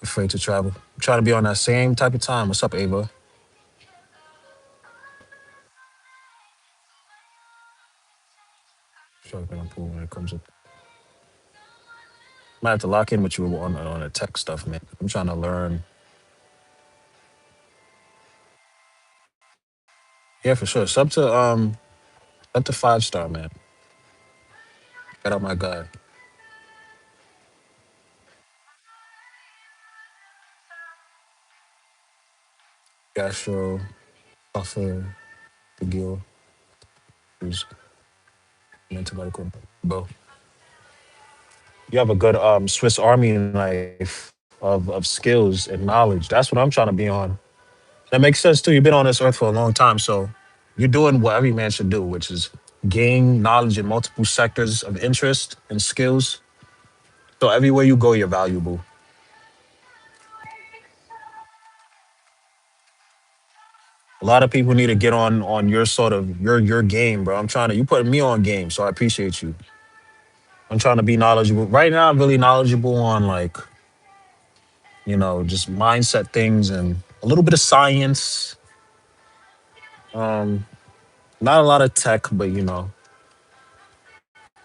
afraid to travel. I'm trying to be on that same type of time. What's up, Ava? Sure, I'm cool when it comes to. Might have to lock in with you on the tech stuff, man. I'm trying to learn. Yeah, for sure. Up to 5 star, man. Shout out my guy. gastro, buffer, gill, who's mental medical. Bro, you have a good Swiss Army knife of skills and knowledge. That's what I'm trying to be on. That makes sense too. You've been on this earth for a long time, so you're doing what every man should do, which is gain knowledge in multiple sectors of interest and skills. So everywhere you go, you're valuable. A lot of people need to get on your sort of your game, bro. I'm trying to you putting me on game, so I appreciate you. I'm trying to be knowledgeable. Right now, I'm really knowledgeable on like, just mindset things and a little bit of science. Um, Not a lot of tech, but I'm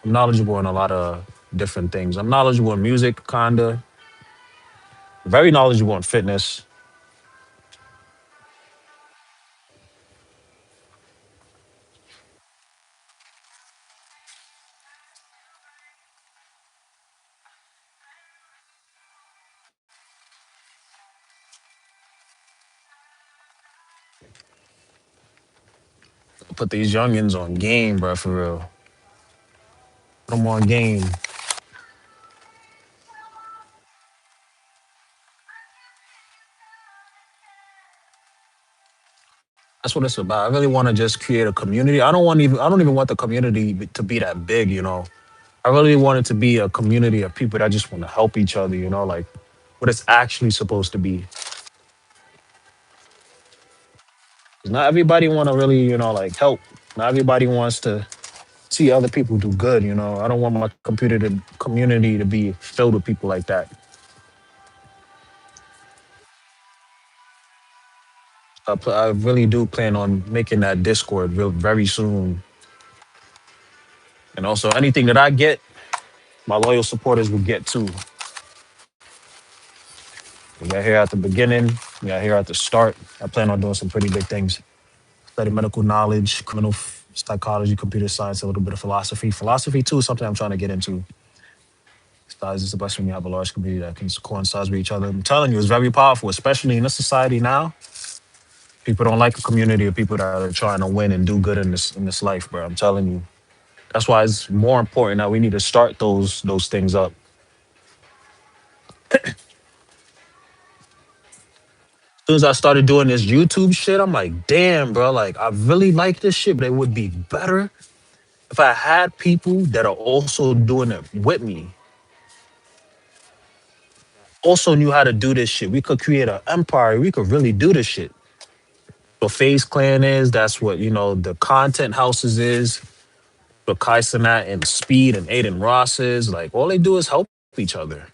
knowledgeable in a lot of different things. I'm knowledgeable in music, kinda. Very knowledgeable in fitness. Put these youngins on game, bro, for real. Put them on game. That's what it's about. I really want to just create a community. I don't even want the community to be that big. I really want it to be a community of people that just want to help each other, like what it's actually supposed to be. 'Cause not everybody want to really, like help. Not everybody wants to see other people do good. I don't want my community to be filled with people like that. I really do plan on making that Discord very soon. And also, anything that I get, my loyal supporters will get too. We got here at the beginning, we got here at the start. I plan on doing some pretty big things. Study medical knowledge, criminal psychology, computer science, a little bit of philosophy. Philosophy too is something I'm trying to get into. Size is the best when you have a large community that can coincide with each other. I'm telling you, it's very powerful, especially in this society now. People don't like a community of people that are trying to win and do good in this life, bro. I'm telling you. That's why it's more important that we need to start those things up. As soon as I started doing this YouTube shit, I'm like, damn, bro, like I really like this shit, but it would be better if I had people that are also doing it with me, also knew how to do this shit. We could create an empire. We could really do this shit. So Phase Clan is, that's what, the content houses is, what Kaisenat and Speed and Aiden Ross is. Like, all they do is help each other.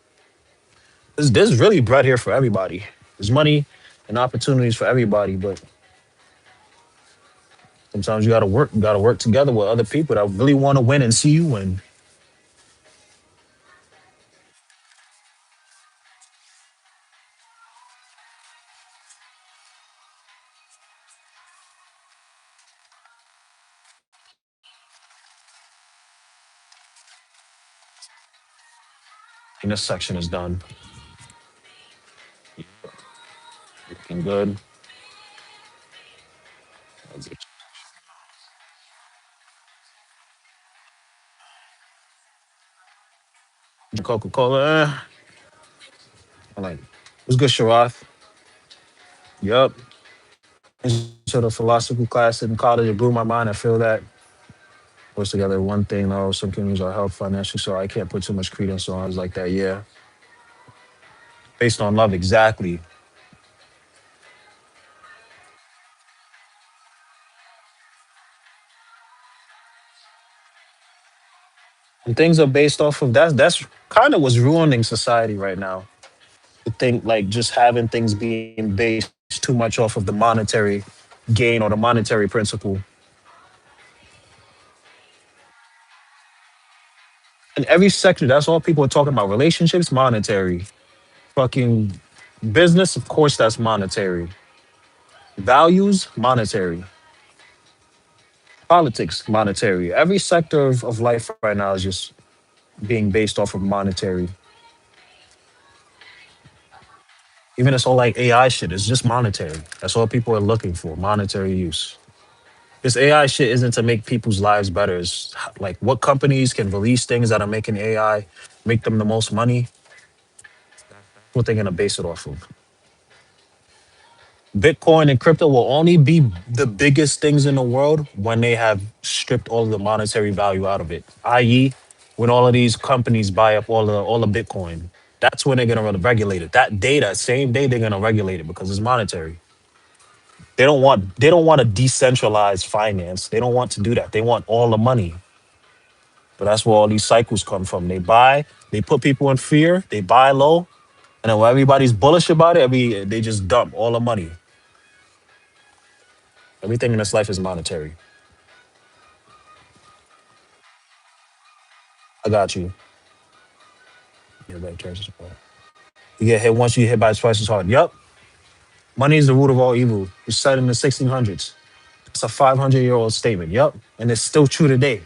There's really bread here for everybody. There's money and opportunities for everybody, but sometimes you gotta work. You gotta work together with other people that really want to win and see you win. And this section is done. Looking good. Coca Cola. I like. What's good, Sharath? Yup. Into the philosophy class in college, it blew my mind. I feel that was together one thing. Though some communities are helped financially, so I can't put too much credence on. I was like that. Yeah, based on love, exactly. And things are based off of that. That's kind of what's ruining society right now. To think like just having things being based too much off of the monetary gain or the monetary principle. In every sector, that's all people are talking about. Relationships, monetary. Fucking business, of course, that's monetary. Values, monetary. Politics, monetary. Every sector of life right now is just being based off of monetary. Even this whole like AI shit is just monetary. That's all people are looking for, monetary use. This AI shit isn't to make people's lives better. It's like what companies can release things that are making AI make them the most money, what they're gonna base it off of. Bitcoin and crypto will only be the biggest things in the world when they have stripped all of the monetary value out of it. I.e., when all of these companies buy up all the Bitcoin, that's when they're gonna regulate it. That day, that same day, they're gonna regulate it because it's monetary. They don't want a decentralized finance. They don't want to do that. They want all the money. But that's where all these cycles come from. They put people in fear, they buy low, and then when everybody's bullish about it, they just dump all the money. Everything in this life is monetary. I got you. Yeah, right, Travis is right. You get hit once, you get hit by twice as hard. Yup. Money is the root of all evil. It's said in the 1600s. It's a 500-year-old statement. Yup. And it's still true today.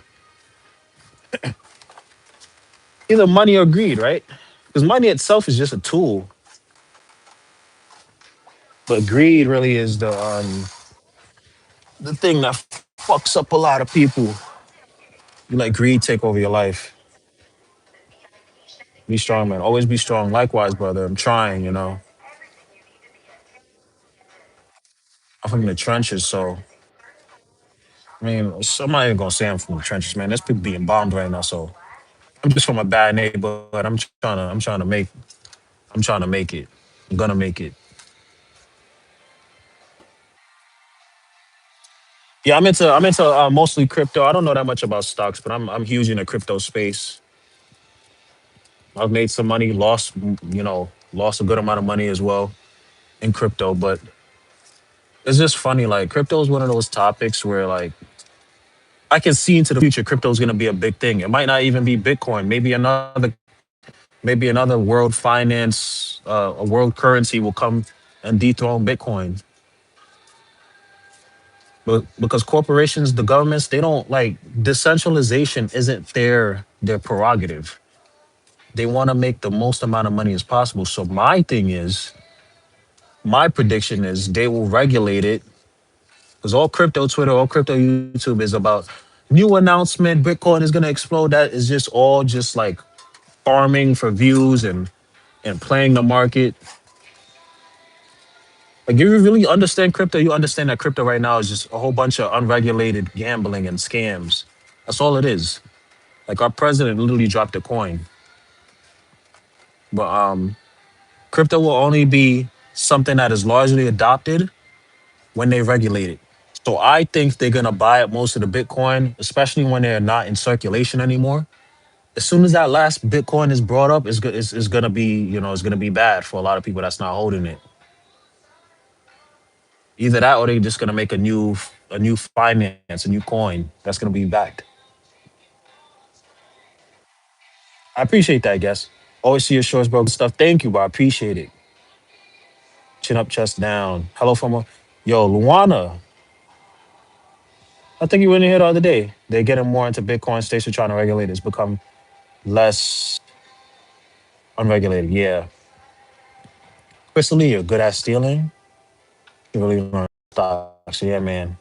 Either money or greed, right? Because money itself is just a tool, but greed really is the thing that fucks up a lot of people. You let greed take over your life. Be strong, man. Always be strong. Likewise, brother. I'm trying, I'm from the trenches, so I mean, somebody ain't gonna say I'm from the trenches, man. There's people being bombed right now, so I'm just from a bad neighborhood. I'm trying to make it. I'm gonna make it. Yeah, I'm into mostly crypto. I don't know that much about stocks, but I'm huge in the crypto space. I've made some money, lost a good amount of money as well in crypto, but it's just funny. Like crypto is one of those topics where like I can see into the future crypto is gonna be a big thing. It might not even be Bitcoin. Maybe another world finance, a world currency will come and dethrone Bitcoin. But because corporations, the governments, they don't like decentralization isn't their prerogative. They want to make the most amount of money as possible. So my prediction is they will regulate it because all crypto Twitter, all crypto YouTube is about new announcement. Bitcoin is gonna explode. That is just all just like farming for views and playing the market. Like if you really understand crypto, you understand that crypto right now is just a whole bunch of unregulated gambling and scams. That's all it is. Like our president literally dropped a coin. But crypto will only be something that is largely adopted when they regulate it. So I think they're gonna buy up most of the Bitcoin, especially when they're not in circulation anymore. As soon as that last Bitcoin is brought up, it's gonna be, it's gonna be bad for a lot of people that's not holding it. Either that or they're just gonna make a new finance, a new coin that's gonna be backed. I appreciate that, guess. Always see your shorts, bro. Good stuff. Thank you, bro. I appreciate it. Chin up, chest down. Hello from yo, Luana. I think you were in here the other day. They're getting more into Bitcoin. States are trying to regulate it. It's become less unregulated. Yeah. Crystal Lee, you're good at stealing. You really learn stocks. So yeah, man.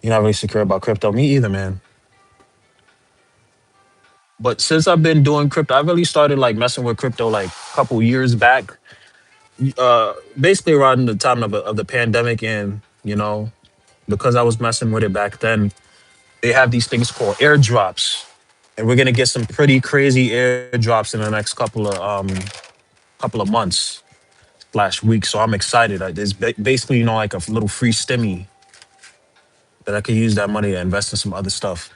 You're not really secure about crypto. Me either, man. But since I've been doing crypto, I really started like messing with crypto like a couple years back. Basically around the time of the pandemic, and because I was messing with it back then, they have these things called airdrops, and we're gonna get some pretty crazy airdrops in the next couple of months slash weeks. So I'm excited. It's basically like a little free stimmy that I could use that money to invest in some other stuff.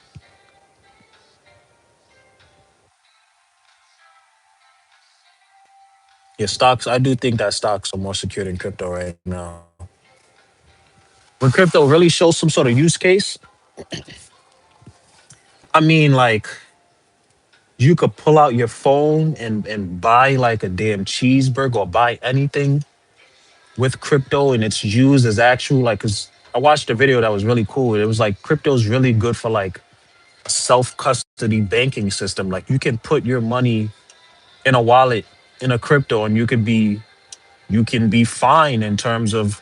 Yeah, stocks. I do think that stocks are more secure than crypto right now. When crypto really shows some sort of use case, I mean, like you could pull out your phone and buy like a damn cheeseburger or buy anything with crypto, and it's used as actual like. Cause I watched a video that was really cool. It was like crypto's really good for like a self custody banking system. Like you can put your money in a wallet in a crypto, and you could be you can be fine in terms of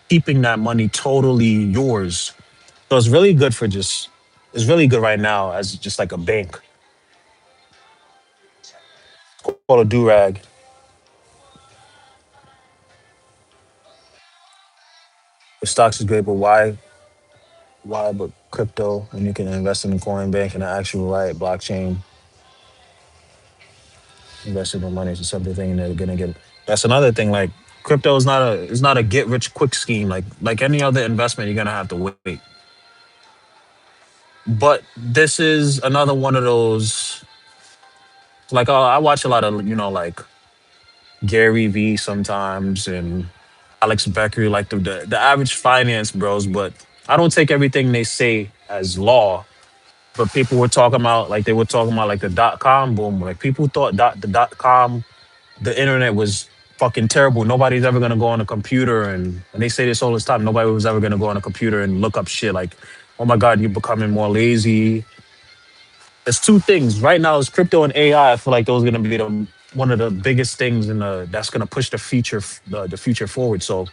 keeping that money totally yours. So it's really good for just, it's really good right now as just like a bank. Called a do rag. The stocks is great, but why but crypto when you can invest in a coin bank and an actual right blockchain, invest in the money to something thing they're gonna get. That's another thing. Like crypto is not a get rich quick scheme. Like any other investment, you're gonna have to wait. But this is another one of those. Like I watch a lot of like Gary V sometimes and Alex Becker, like the average finance bros. But I don't take everything they say as law. But people were talking about like they were talking about like the .com boom. Like people thought the .com, the internet was fucking terrible. Nobody's ever gonna go on a computer and they say this all this time. Nobody was ever gonna go on a computer and look up shit like, oh my god, you're becoming more lazy. There's two things right now: is crypto and AI. I feel like those are gonna be the one of the biggest things in the that's gonna push the future the future forward. So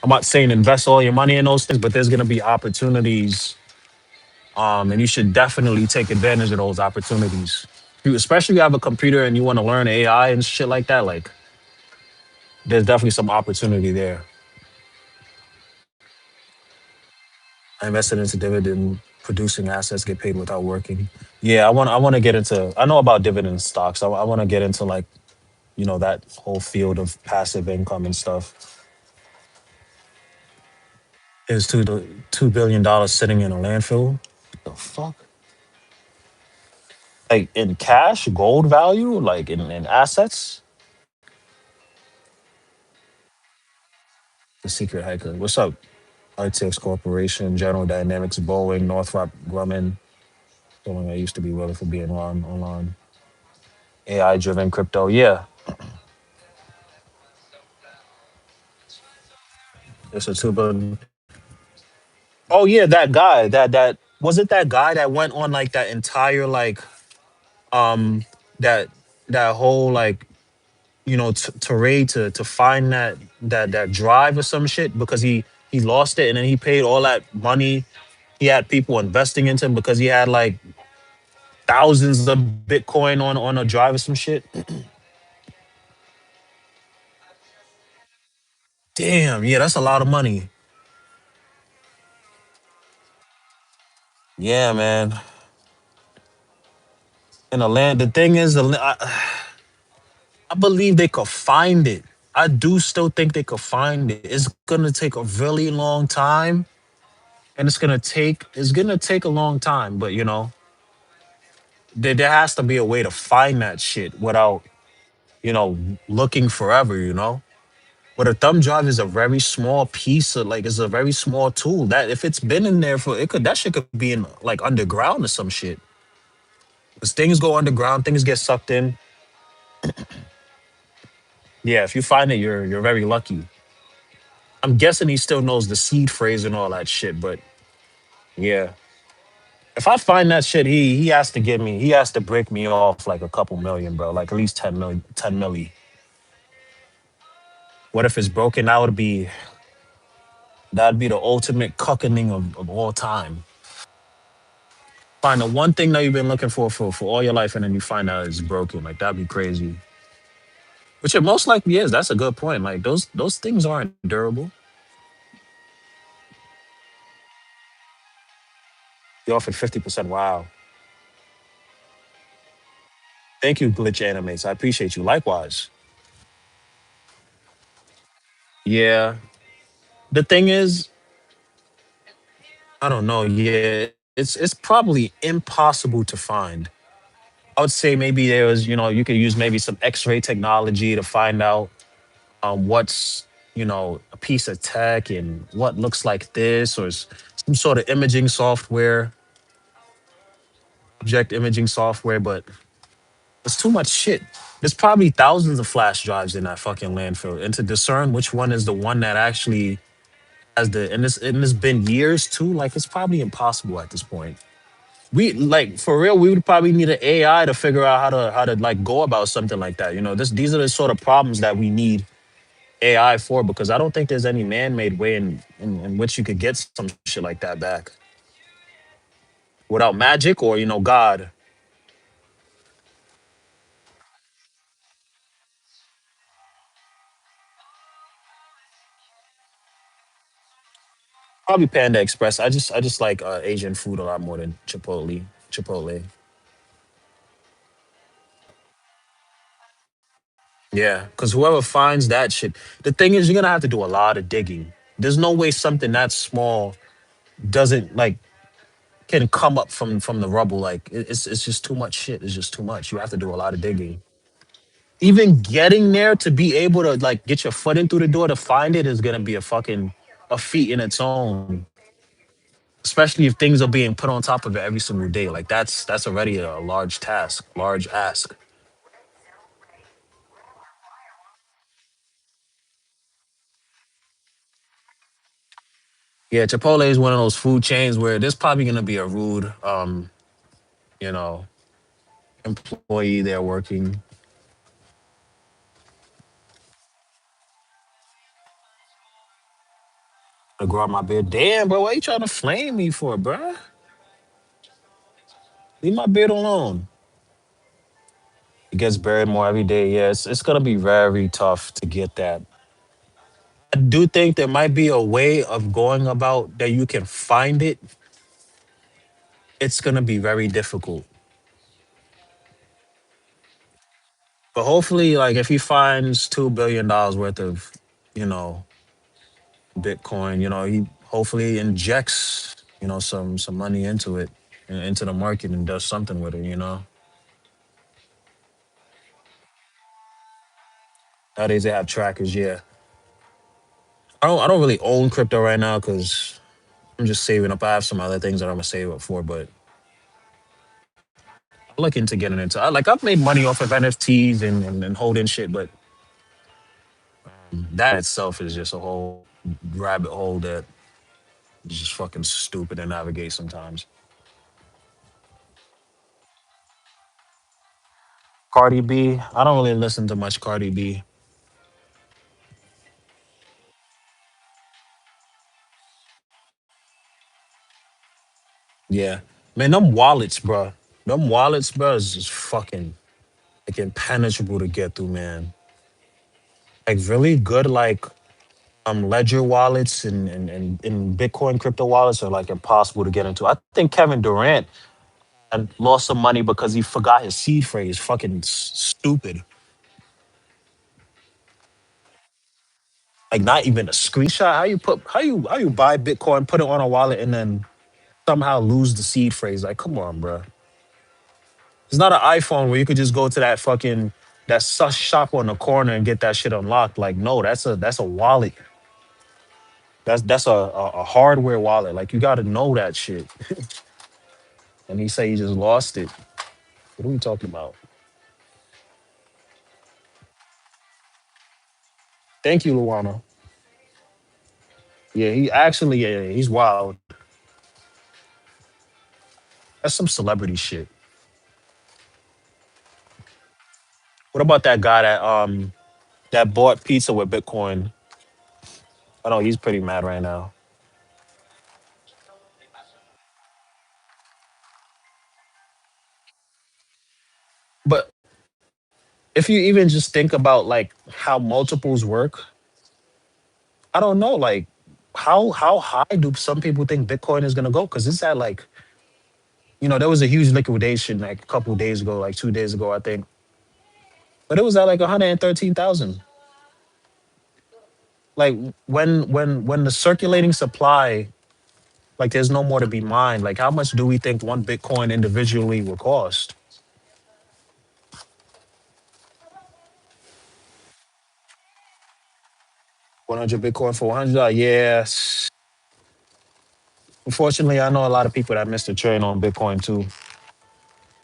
I'm not saying invest all your money in those things, but there's gonna be opportunities, and you should definitely take advantage of those opportunities. You, especially if you have a computer and you want to learn AI and shit like that. Like there's definitely some opportunity there. I invested into dividend producing assets, get paid without working. Yeah, I want to get into. I know about dividend stocks. I want to get into like that whole field of passive income and stuff. Is $2 billion sitting in a landfill? The fuck? Like in cash, gold value, like in assets. The secret hiker. What's up? RTX Corporation, General Dynamics, Boeing, Northrop Grumman. Someone I used to be willing for being on online. AI driven crypto. Yeah, it's a 2 billion. Oh yeah, that guy. That was it. That guy that went on like that entire like um that that whole like tirade to find that drive or some shit because he lost it and then he paid all that money. He had people investing into him because he had like thousands of Bitcoin on a drive or some shit. Damn, yeah, that's a lot of money. Yeah, man. In the land, the thing is, I believe they could find it. I do still think they could find it. It's gonna take a really long time, and it's gonna take a long time. But there has to be a way to find that shit without you know looking forever. But a thumb drive is a very small piece of like it's a very small tool that if it's been in there for it could that shit could be in like underground or some shit. Because things go underground, things get sucked in. Yeah, if you find it, you're very lucky. I'm guessing he still knows the seed phrase and all that shit, but yeah. If I find that shit, he has to break me off like a couple million, bro. Like at least 10 million, 10 milli. What if it's broken? That'd be the ultimate cuckening of all time. Find the one thing that you've been looking for all your life, and then you find out it's broken. Like that'd be crazy. Which it most likely is. That's a good point. Like those things aren't durable. You offered 50%. Wow. Thank you, Glitch Animates. I appreciate you. Likewise. Yeah. The thing is, I don't know. Yeah, it's probably impossible to find. I would say maybe there was, you could use maybe some X-ray technology to find out what's, a piece of tech and what looks like this, or some sort of imaging software, object imaging software. But it's too much shit. There's probably thousands of flash drives in that fucking landfill, and to discern which one is the one that actually has and it's been years too. Like it's probably impossible at this point. We like for real. We would probably need an AI to figure out how to like go about something like that. These are the sort of problems that we need. AI for, because I don't think there's any man-made way in which you could get some shit like that back without magic or God. Probably Panda Express. I just like Asian food a lot more than Chipotle. Chipotle. Yeah, because whoever finds that shit, the thing is, you're gonna have to do a lot of digging. There's no way something that small doesn't like can come up from the rubble. Like it's just too much shit. It's just too much. You have to do a lot of digging. Even getting there to be able to like get your foot in through the door to find it is gonna be a feat in its own. Especially if things are being put on top of it every single day. Like that's already a large task, large ask. Yeah, Chipotle is one of those food chains where there's probably gonna be a rude you know, employee there working. To grow out my beard. Damn, bro, why you trying to flame me for, bro? Leave my beard alone. It gets buried more every day. Yeah, it's gonna be very tough to get that. I do think there might be a way of going about that you can find it. It's gonna be very difficult. But hopefully, like if he finds $2 billion worth of, you know, Bitcoin, he hopefully injects, some money into it, into the market and does something with it. Nowadays they have trackers, yeah. I don't really own crypto right now because I'm just saving up. I have some other things that I'm gonna save up for, but I'm looking to getting into. I've made money off of NFTs and holding shit, but that itself is just a whole rabbit hole that is just fucking stupid to navigate sometimes. Cardi B, I don't really listen to much Cardi B. Yeah, man, them wallets, bro. Them wallets, bro, is just fucking like impenetrable to get through, man. Like really good, like ledger wallets and Bitcoin crypto wallets are like impossible to get into. I think Kevin Durant and lost some money because he forgot his seed phrase. Fucking stupid. Like not even a screenshot. How you buy Bitcoin, put it on a wallet, and then somehow lose the seed phrase? Like, come on, bro. It's not an iPhone where you could just go to that fucking that sus shop on the corner and get that shit unlocked. Like, no, that's a wallet. That's a hardware wallet. Like, you got to know that shit. And he say he just lost it. What are we talking about? Thank you, Luana. Yeah, he actually, yeah, he's wild. That's some celebrity shit. What about that guy that bought pizza with Bitcoin? I know he's pretty mad right now. But if you even just think about like how multiples work, I don't know, like how high do some people think Bitcoin is gonna go? Because it's at like, there was a huge liquidation like a couple days ago, like 2 days ago, I think. But it was at like 113,000. Like when the circulating supply, like there's no more to be mined. Like how much do we think one Bitcoin individually will cost? 100 Bitcoin for 100. Yes. Unfortunately, I know a lot of people that missed the train on Bitcoin too.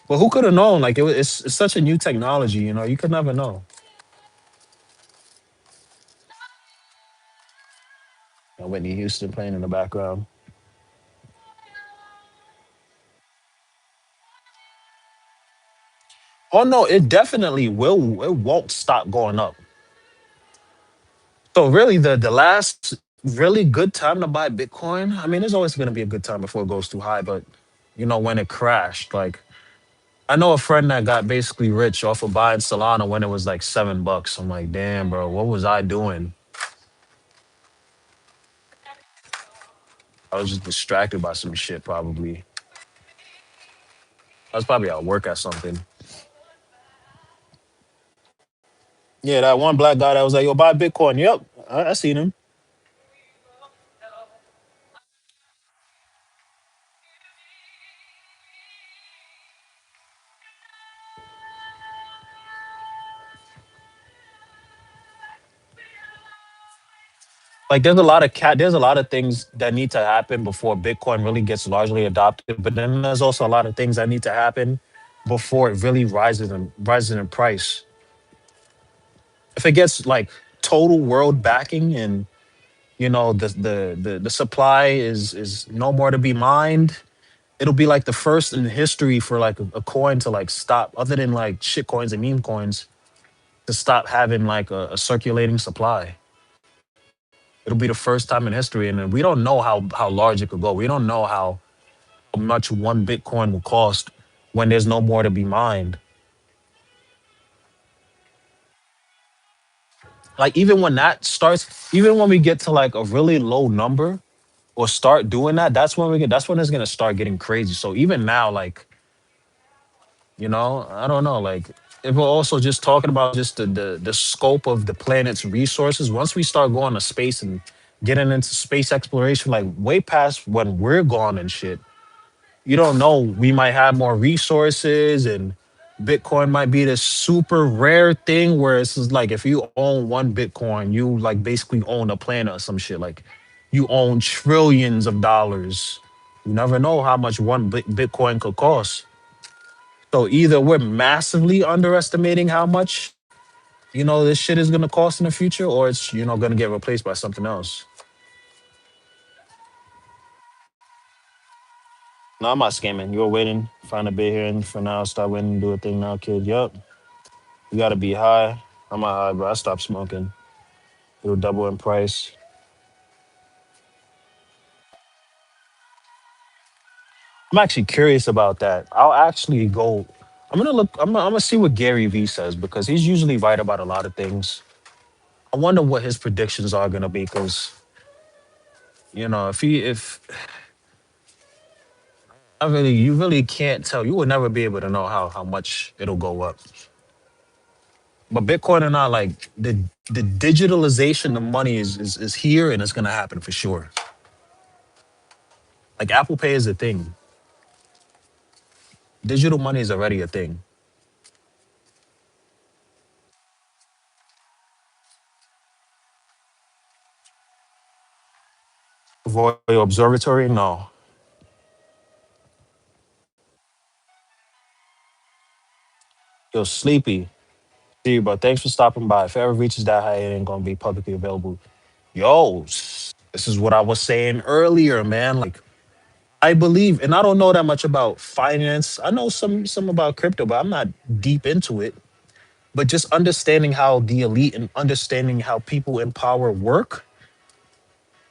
But who could have known? Like it's such a new technology. You could never know. Whitney Houston playing in the background. Oh no, it definitely will. It won't stop going up. So really, the last really good time to buy Bitcoin. I mean, there's always going to be a good time before it goes too high, but when it crashed, like I know a friend that got basically rich off of buying Solana when it was like $7. I'm like, damn, bro, what was I doing? I was just distracted by some shit, probably. I was probably at work at something. Yeah, that one black guy that was like, yo, buy Bitcoin. Yep, I seen him. Like there's a lot of things that need to happen before Bitcoin really gets largely adopted. But then there's also a lot of things that need to happen before it really rises in price. If it gets like total world backing and the supply is no more to be mined, it'll be like the first in history for like a coin to like stop, other than like shit coins and meme coins, to stop having like a circulating supply. It'll be the first time in history, and we don't know how large it could go. We don't know how much one Bitcoin will cost when there's no more to be mined. Like even when that starts, even when we get to like a really low number or start doing that, that's when it's gonna start getting crazy. So even now, like, I don't know, like if we're also just talking about just the scope of the planet's resources, once we start going to space and getting into space exploration, like way past when we're gone and shit, you don't know, we might have more resources, and Bitcoin might be this super rare thing where it's just like if you own one Bitcoin, you like basically own a planet or some shit. Like you own trillions of dollars. You never know how much one Bitcoin could cost. So either we're massively underestimating how much this shit is gonna cost in the future, or it's gonna get replaced by something else. No, I'm not scamming. You're waiting, find a bit here, and for now, start waiting, do a thing now, kid. Yup. You gotta be high. I'm not high, but I stopped smoking. It'll double in price. I'm actually curious about that. I'll actually go. I'm gonna look. I'm gonna see what Gary Vee says because he's usually right about a lot of things. I wonder what his predictions are gonna be because if you really can't tell. You will never be able to know how much it'll go up. But Bitcoin and not like the digitalization of money is here and it's gonna happen for sure. Like Apple Pay is a thing. Digital money is already a thing. Royal Observatory, no. Yo, sleepy. See you, bro. Thanks for stopping by. If it ever reaches that high, it ain't gonna be publicly available. Yo, this is what I was saying earlier, man. Like I believe, and I don't know that much about finance. I know some about crypto, but I'm not deep into it. But just understanding how the elite and understanding how people in power work,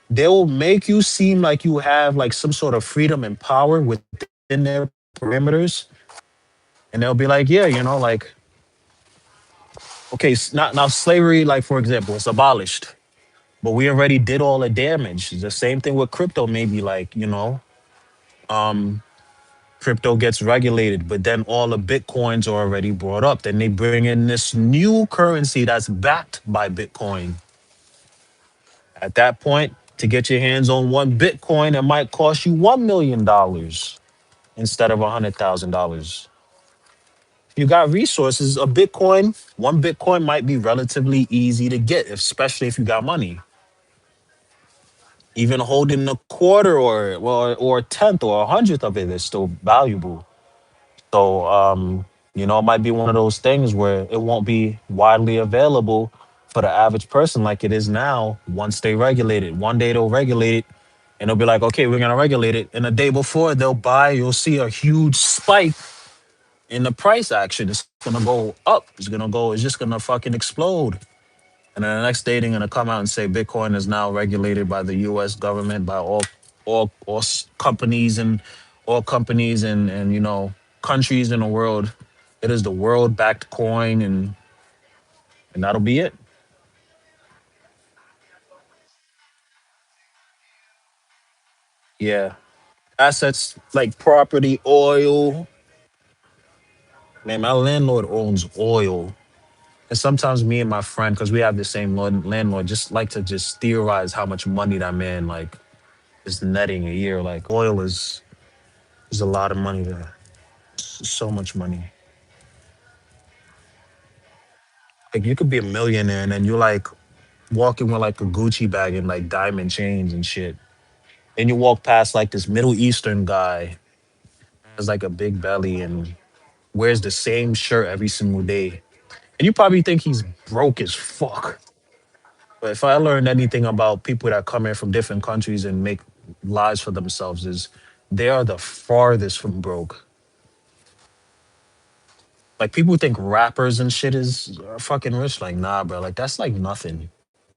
they will make you seem like you have like some sort of freedom and power within their perimeters. And they'll be like, yeah, like, okay, not now slavery, like for example, it's abolished, but we already did all the damage. The same thing with crypto, maybe like, crypto gets regulated, but then all the Bitcoins are already brought up. Then they bring in this new currency that's backed by Bitcoin. At that point, to get your hands on one Bitcoin, it might cost you $1 million instead of $100,000. You got resources. One Bitcoin might be relatively easy to get, especially if you got money. Even holding a quarter or a tenth or a hundredth of it is still valuable. So it might be one of those things where it won't be widely available for the average person like it is now once they regulate it. One day they'll regulate it and they'll be like, okay, we're gonna regulate it. And the day before they'll buy, you'll see a huge spike in the price action. It's gonna go up. It's just gonna fucking explode. And then the next day they're gonna come out and say Bitcoin is now regulated by the U.S. government, by all companies and all companies and countries in the world. It is the world backed coin, and that'll be it. Yeah, assets like property, oil. Man, my landlord owns oil. And sometimes me and my friend, because we have the same landlord, just like to just theorize how much money that man like is netting a year. Like oil is a lot of money there. So much money. Like you could be a millionaire and then you're like walking with like a Gucci bag and like diamond chains and shit. And you walk past like this Middle Eastern guy has like a big belly and wears the same shirt every single day. And you probably think he's broke as fuck. But if I learned anything about people that come here from different countries and make lives for themselves is they are the farthest from broke. Like people think rappers and shit is fucking rich. Like nah, bro. Like that's like nothing.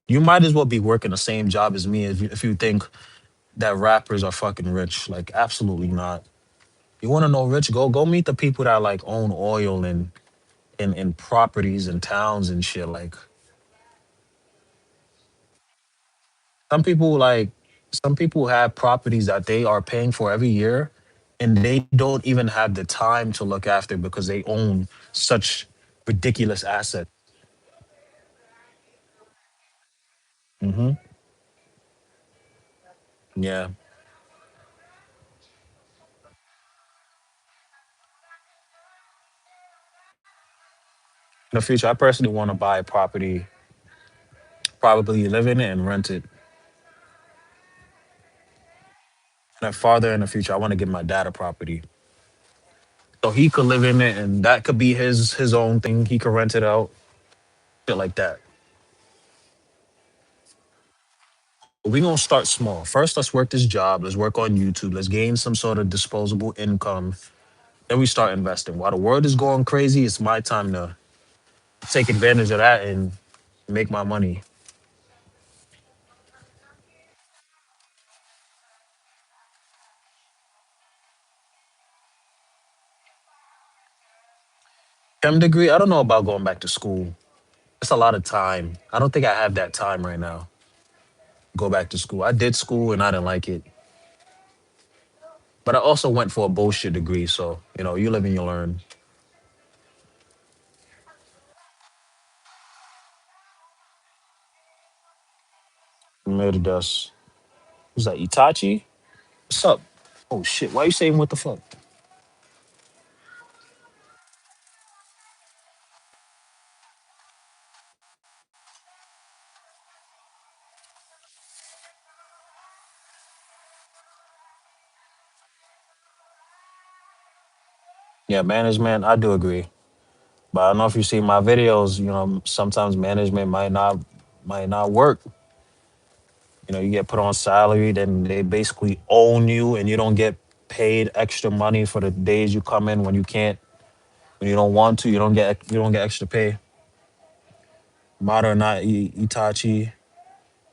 You might as well be working the same job as me if you think that rappers are fucking rich. Like absolutely not. You want to know rich? Go meet the people that like own oil and properties and towns and shit. Like some people like some people have properties that they are paying for every year and they don't even have the time to look after because they own such ridiculous assets. Hmm. Yeah. In the future, I personally want to buy a property, probably live in it and rent it. And then farther in the future, I want to give my dad a property so he could live in it and that could be his own thing. He could rent it out, shit like that. But we gonna start small. First, let's work this job. Let's work on YouTube. Let's gain some sort of disposable income. Then we start investing. While the world is going crazy, it's my time to take advantage of that and make my money. Chem degree, I don't know about going back to school. It's a lot of time. I don't think I have that time right now. Go back to school. I did school and I didn't like it. But I also went for a bullshit degree. So, you live and you learn. Made of dust. Who's that? Itachi? What's up? Oh shit. Why you saying what the fuck? Yeah, management, I do agree. But I don't know if you see my videos, sometimes management might not work. You get put on salary, then they basically own you and you don't get paid extra money for the days you come in when you can't, when you don't want to, you don't get extra pay. Madara not Itachi.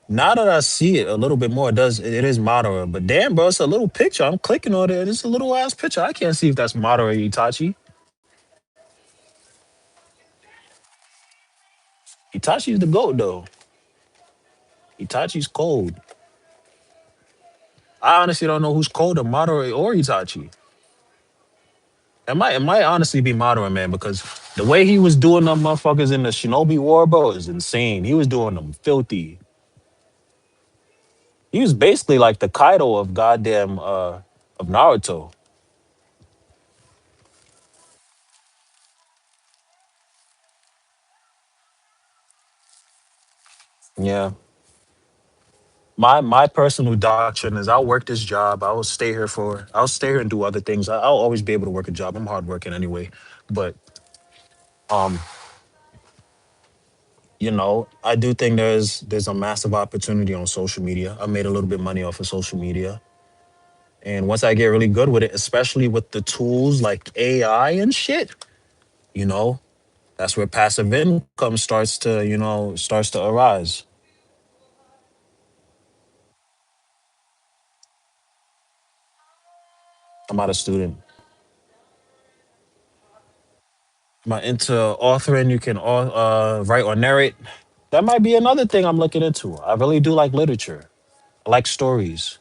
Now that I see it a little bit more, it is Madara. But damn, bro, it's a little picture. I'm clicking on it. It's a little ass picture. I can't see if that's Madara or Itachi. Itachi's the GOAT though. Itachi's cold. I honestly don't know who's colder, Madara or Itachi. It might honestly be Madara, man, because the way he was doing them motherfuckers in the Shinobi War, bro, is insane. He was doing them filthy. He was basically like the Kaido of goddamn of Naruto. Yeah. My personal doctrine is I'll work this job. I'll stay here and do other things. I'll always be able to work a job. I'm hardworking anyway. But um, I do think there's a massive opportunity on social media. I made a little bit of money off of social media. And once I get really good with it, especially with the tools like AI and shit, you know, That's where passive income starts to arise. I'm not a student. Am I into authoring? You can write or narrate. That might be another thing I'm looking into. I really do like literature. I like stories.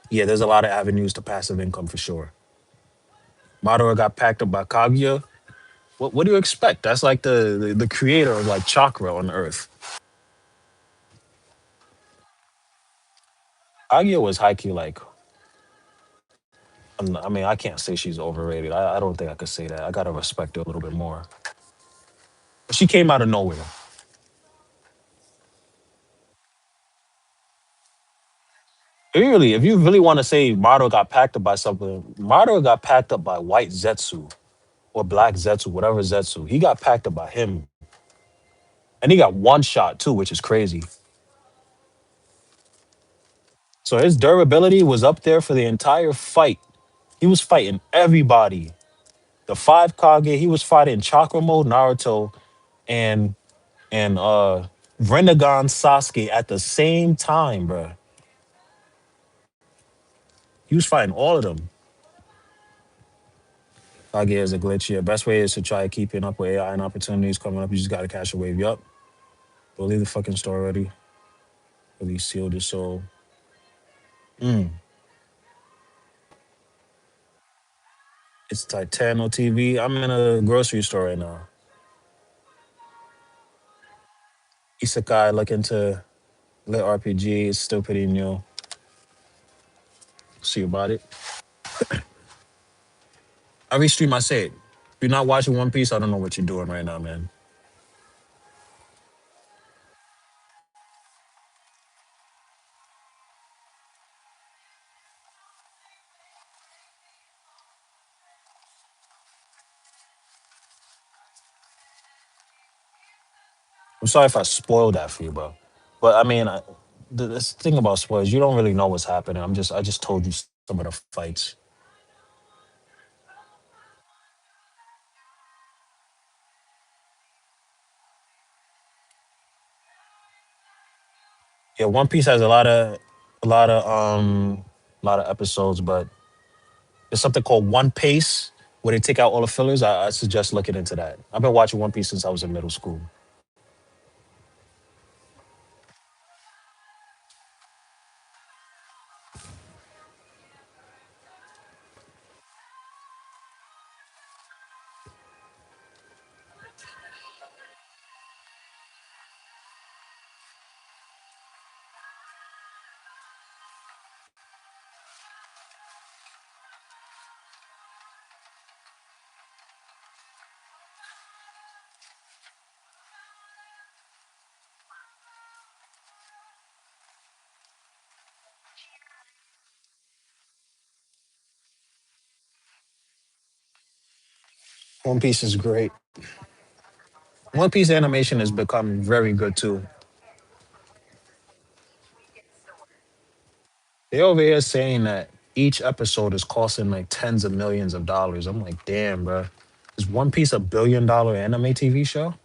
Yeah, there's a lot of avenues to passive income for sure. Madara got packed up by Kaguya. What do you expect? That's like the creator of like chakra on Earth. Kaguya was high key like, I mean, I can't say she's overrated. I don't think I could say that. I gotta respect her a little bit more. She came out of nowhere. If you really want to say Madara got packed up by something, Madara got packed up by white Zetsu or black Zetsu, whatever Zetsu. He got packed up by him. And he got one shot too, which is crazy. So his durability was up there for the entire fight. He was fighting everybody. The five Kage, he was fighting Chakra Mode, Naruto, and and Rinnegan Sasuke at the same time, bro. He was fighting all of them. Kage is a glitch here. Best way is to try keeping up with AI and opportunities coming up. You just gotta catch a wave. Yup. Believe the fucking story already. Really sealed his soul. Mm. It's Titano TV. I'm in a grocery store right now. Isekai looking to lit RPG. It's still pretty new. See about it. Every stream I say it. If you're not watching One Piece, I don't know what you're doing right now, man. I'm sorry if I spoiled that for you, bro. But I mean, this thing about spoilers, you don't really know what's happening. I just told you some of the fights. Yeah, One Piece has a lot of a lot of episodes, but there's something called One Pace where they take out all the fillers. I suggest looking into that. I've been watching One Piece since I was in middle school. One Piece is great. One Piece animation has become very good too. They over here saying that each episode is costing like tens of millions of dollars. I'm like, damn, bro. Is One Piece $1 billion anime TV show?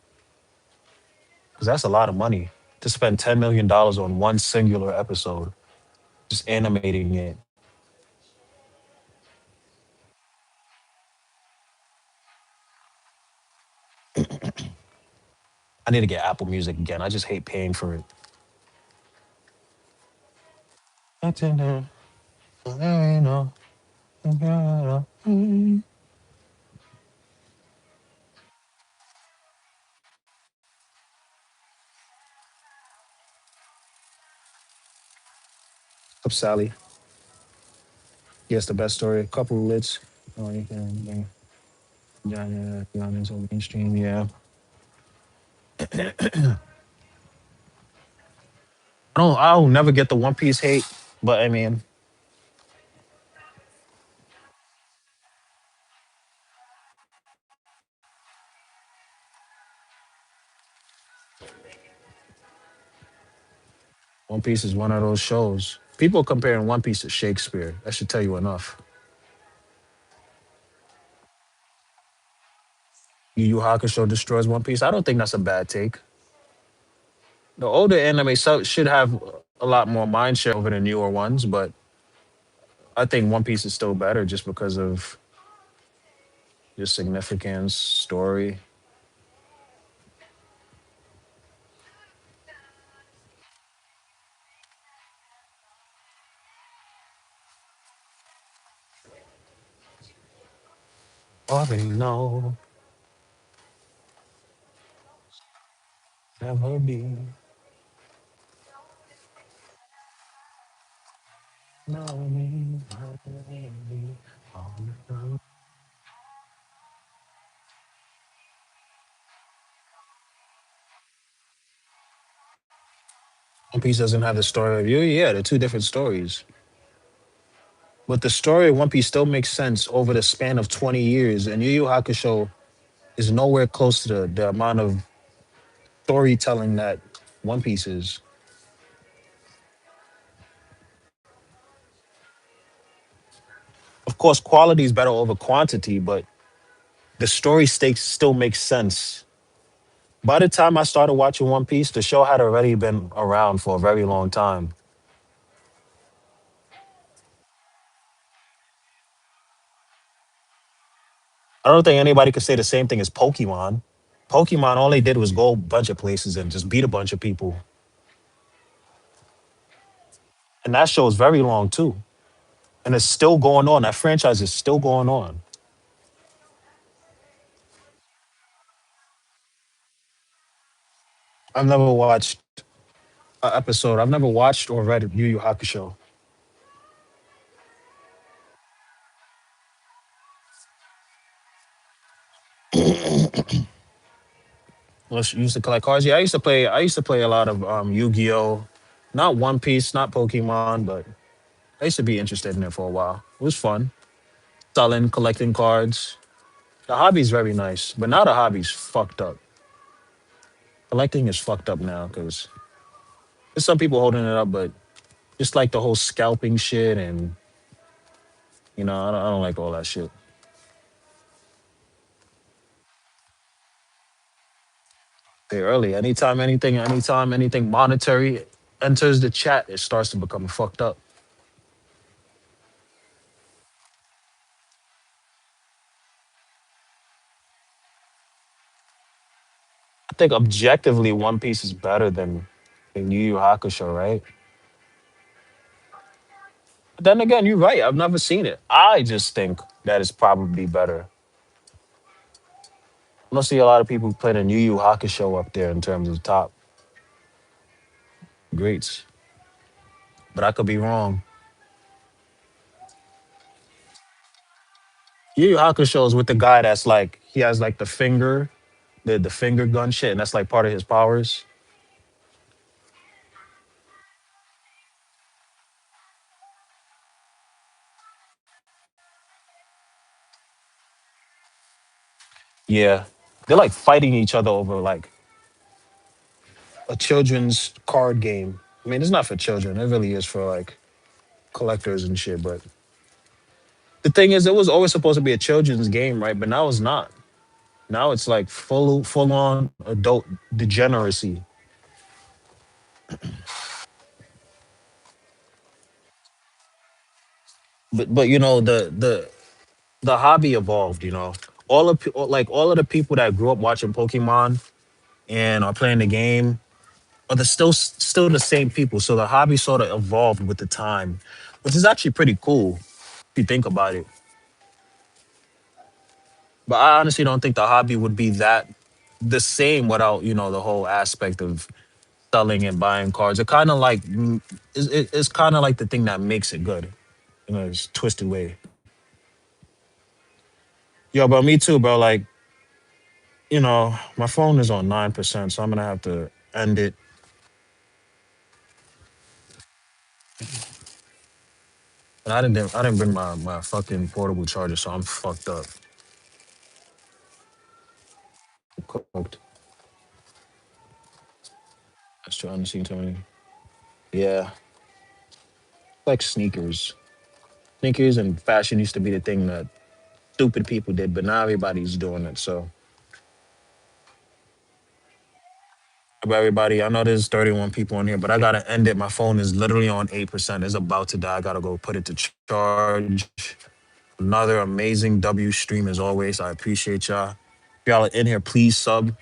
Because that's a lot of money to spend $10 million on one singular episode, just animating it. I need to get Apple Music again. I just hate paying for it. Up Sally. Yes, the best story. A couple of lids. Oh, you can. Yeah, yeah, yeah, it's so mainstream. Yeah, I'll never get the One Piece hate, but I mean, One Piece is one of those shows. People comparing One Piece to Shakespeare. That should tell you enough. Yu Yu Hakusho destroys One Piece. I don't think that's a bad take. The older anime should have a lot more mind share over the newer ones, but I think One Piece is still better just because of just significance, story. Already know, never be. Know me, One Piece doesn't have the story of you. Yeah, they're two different stories. But the story of One Piece still makes sense over the span of 20 years. And Yu Yu Hakusho is nowhere close to the amount of storytelling that One Piece is. Of course, quality is better over quantity, but the story stakes still makes sense. By the time I started watching One Piece, the show had already been around for a very long time. I don't think anybody could say the same thing as Pokemon. Pokemon, all they did was go a bunch of places and just beat a bunch of people. And that show is very long too. And it's still going on. That franchise is still going on. I've never watched an episode. I've never watched or read Yu Yu Hakusho. Unless you used to collect cards. Yeah, I used to play. I used to play a lot of Yu-Gi-Oh. Not One Piece, not Pokemon, but I used to be interested in it for a while. It was fun. Selling, collecting cards. The hobby's very nice, but now the hobby's fucked up. Collecting is fucked up now because there's some people holding it up, but just like the whole scalping shit and I don't like all that shit. Very early. Anytime anything monetary enters the chat, it starts to become fucked up. I think objectively, One Piece is better than Yu Yu Hakusho, right? But then again, you're right. I've never seen it. I just think that it's probably better. I don't see a lot of people putting Yu Yu Hakusho up there in terms of top greats, but I could be wrong. Yu Yu Hakusho is with the guy that's like he has like the finger gun shit, and that's like part of his powers. Yeah, they're like fighting each other over like a children's card game. I mean, it's not for children. It really is for like collectors and shit. But the thing is, it was always supposed to be a children's game, right? But now it's not. Now it's like full on adult degeneracy. But the hobby evolved. All of the people that grew up watching Pokemon and are playing the game are still the same people. So the hobby sort of evolved with the time, which is actually pretty cool if you think about it. But I honestly don't think the hobby would be that the same without the whole aspect of selling and buying cards. It kind of like it's kind of like the thing that makes it good in a twisted way. Yo, but me too, bro. Like my phone is on 9%, so I'm gonna have to end it. And I didn't bring my fucking portable charger, so I'm fucked up. Cooked. That's trying to see to me. Yeah. Like sneakers. Sneakers and fashion used to be the thing that stupid people did, but now everybody's doing it. So, about everybody, I know there's 31 people in here, but I gotta end it. My phone is literally on 8%. It's about to die. I gotta go put it to charge. Another amazing W stream as always. I appreciate y'all. If y'all are in here, please sub.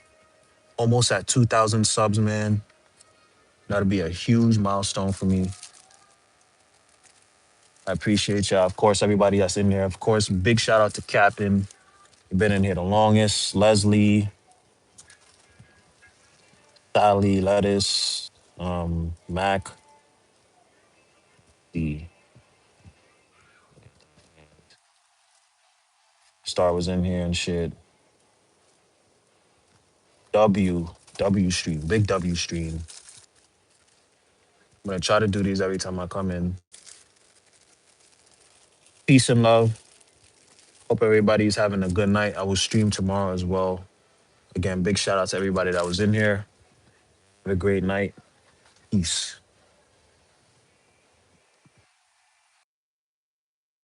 Almost at 2,000 subs, man. That'll be a huge milestone for me. I appreciate y'all. Of course, everybody that's in there. Of course, big shout out to Captain. You've been in here the longest. Leslie, Sally, Lettuce, Mac, the Star was in here and shit. W, W stream, big W stream. I'm gonna try to do these every time I come in. Peace and love. Hope everybody's having a good night. I will stream tomorrow as well. Again, big shout out to everybody that was in here. Have a great night. Peace.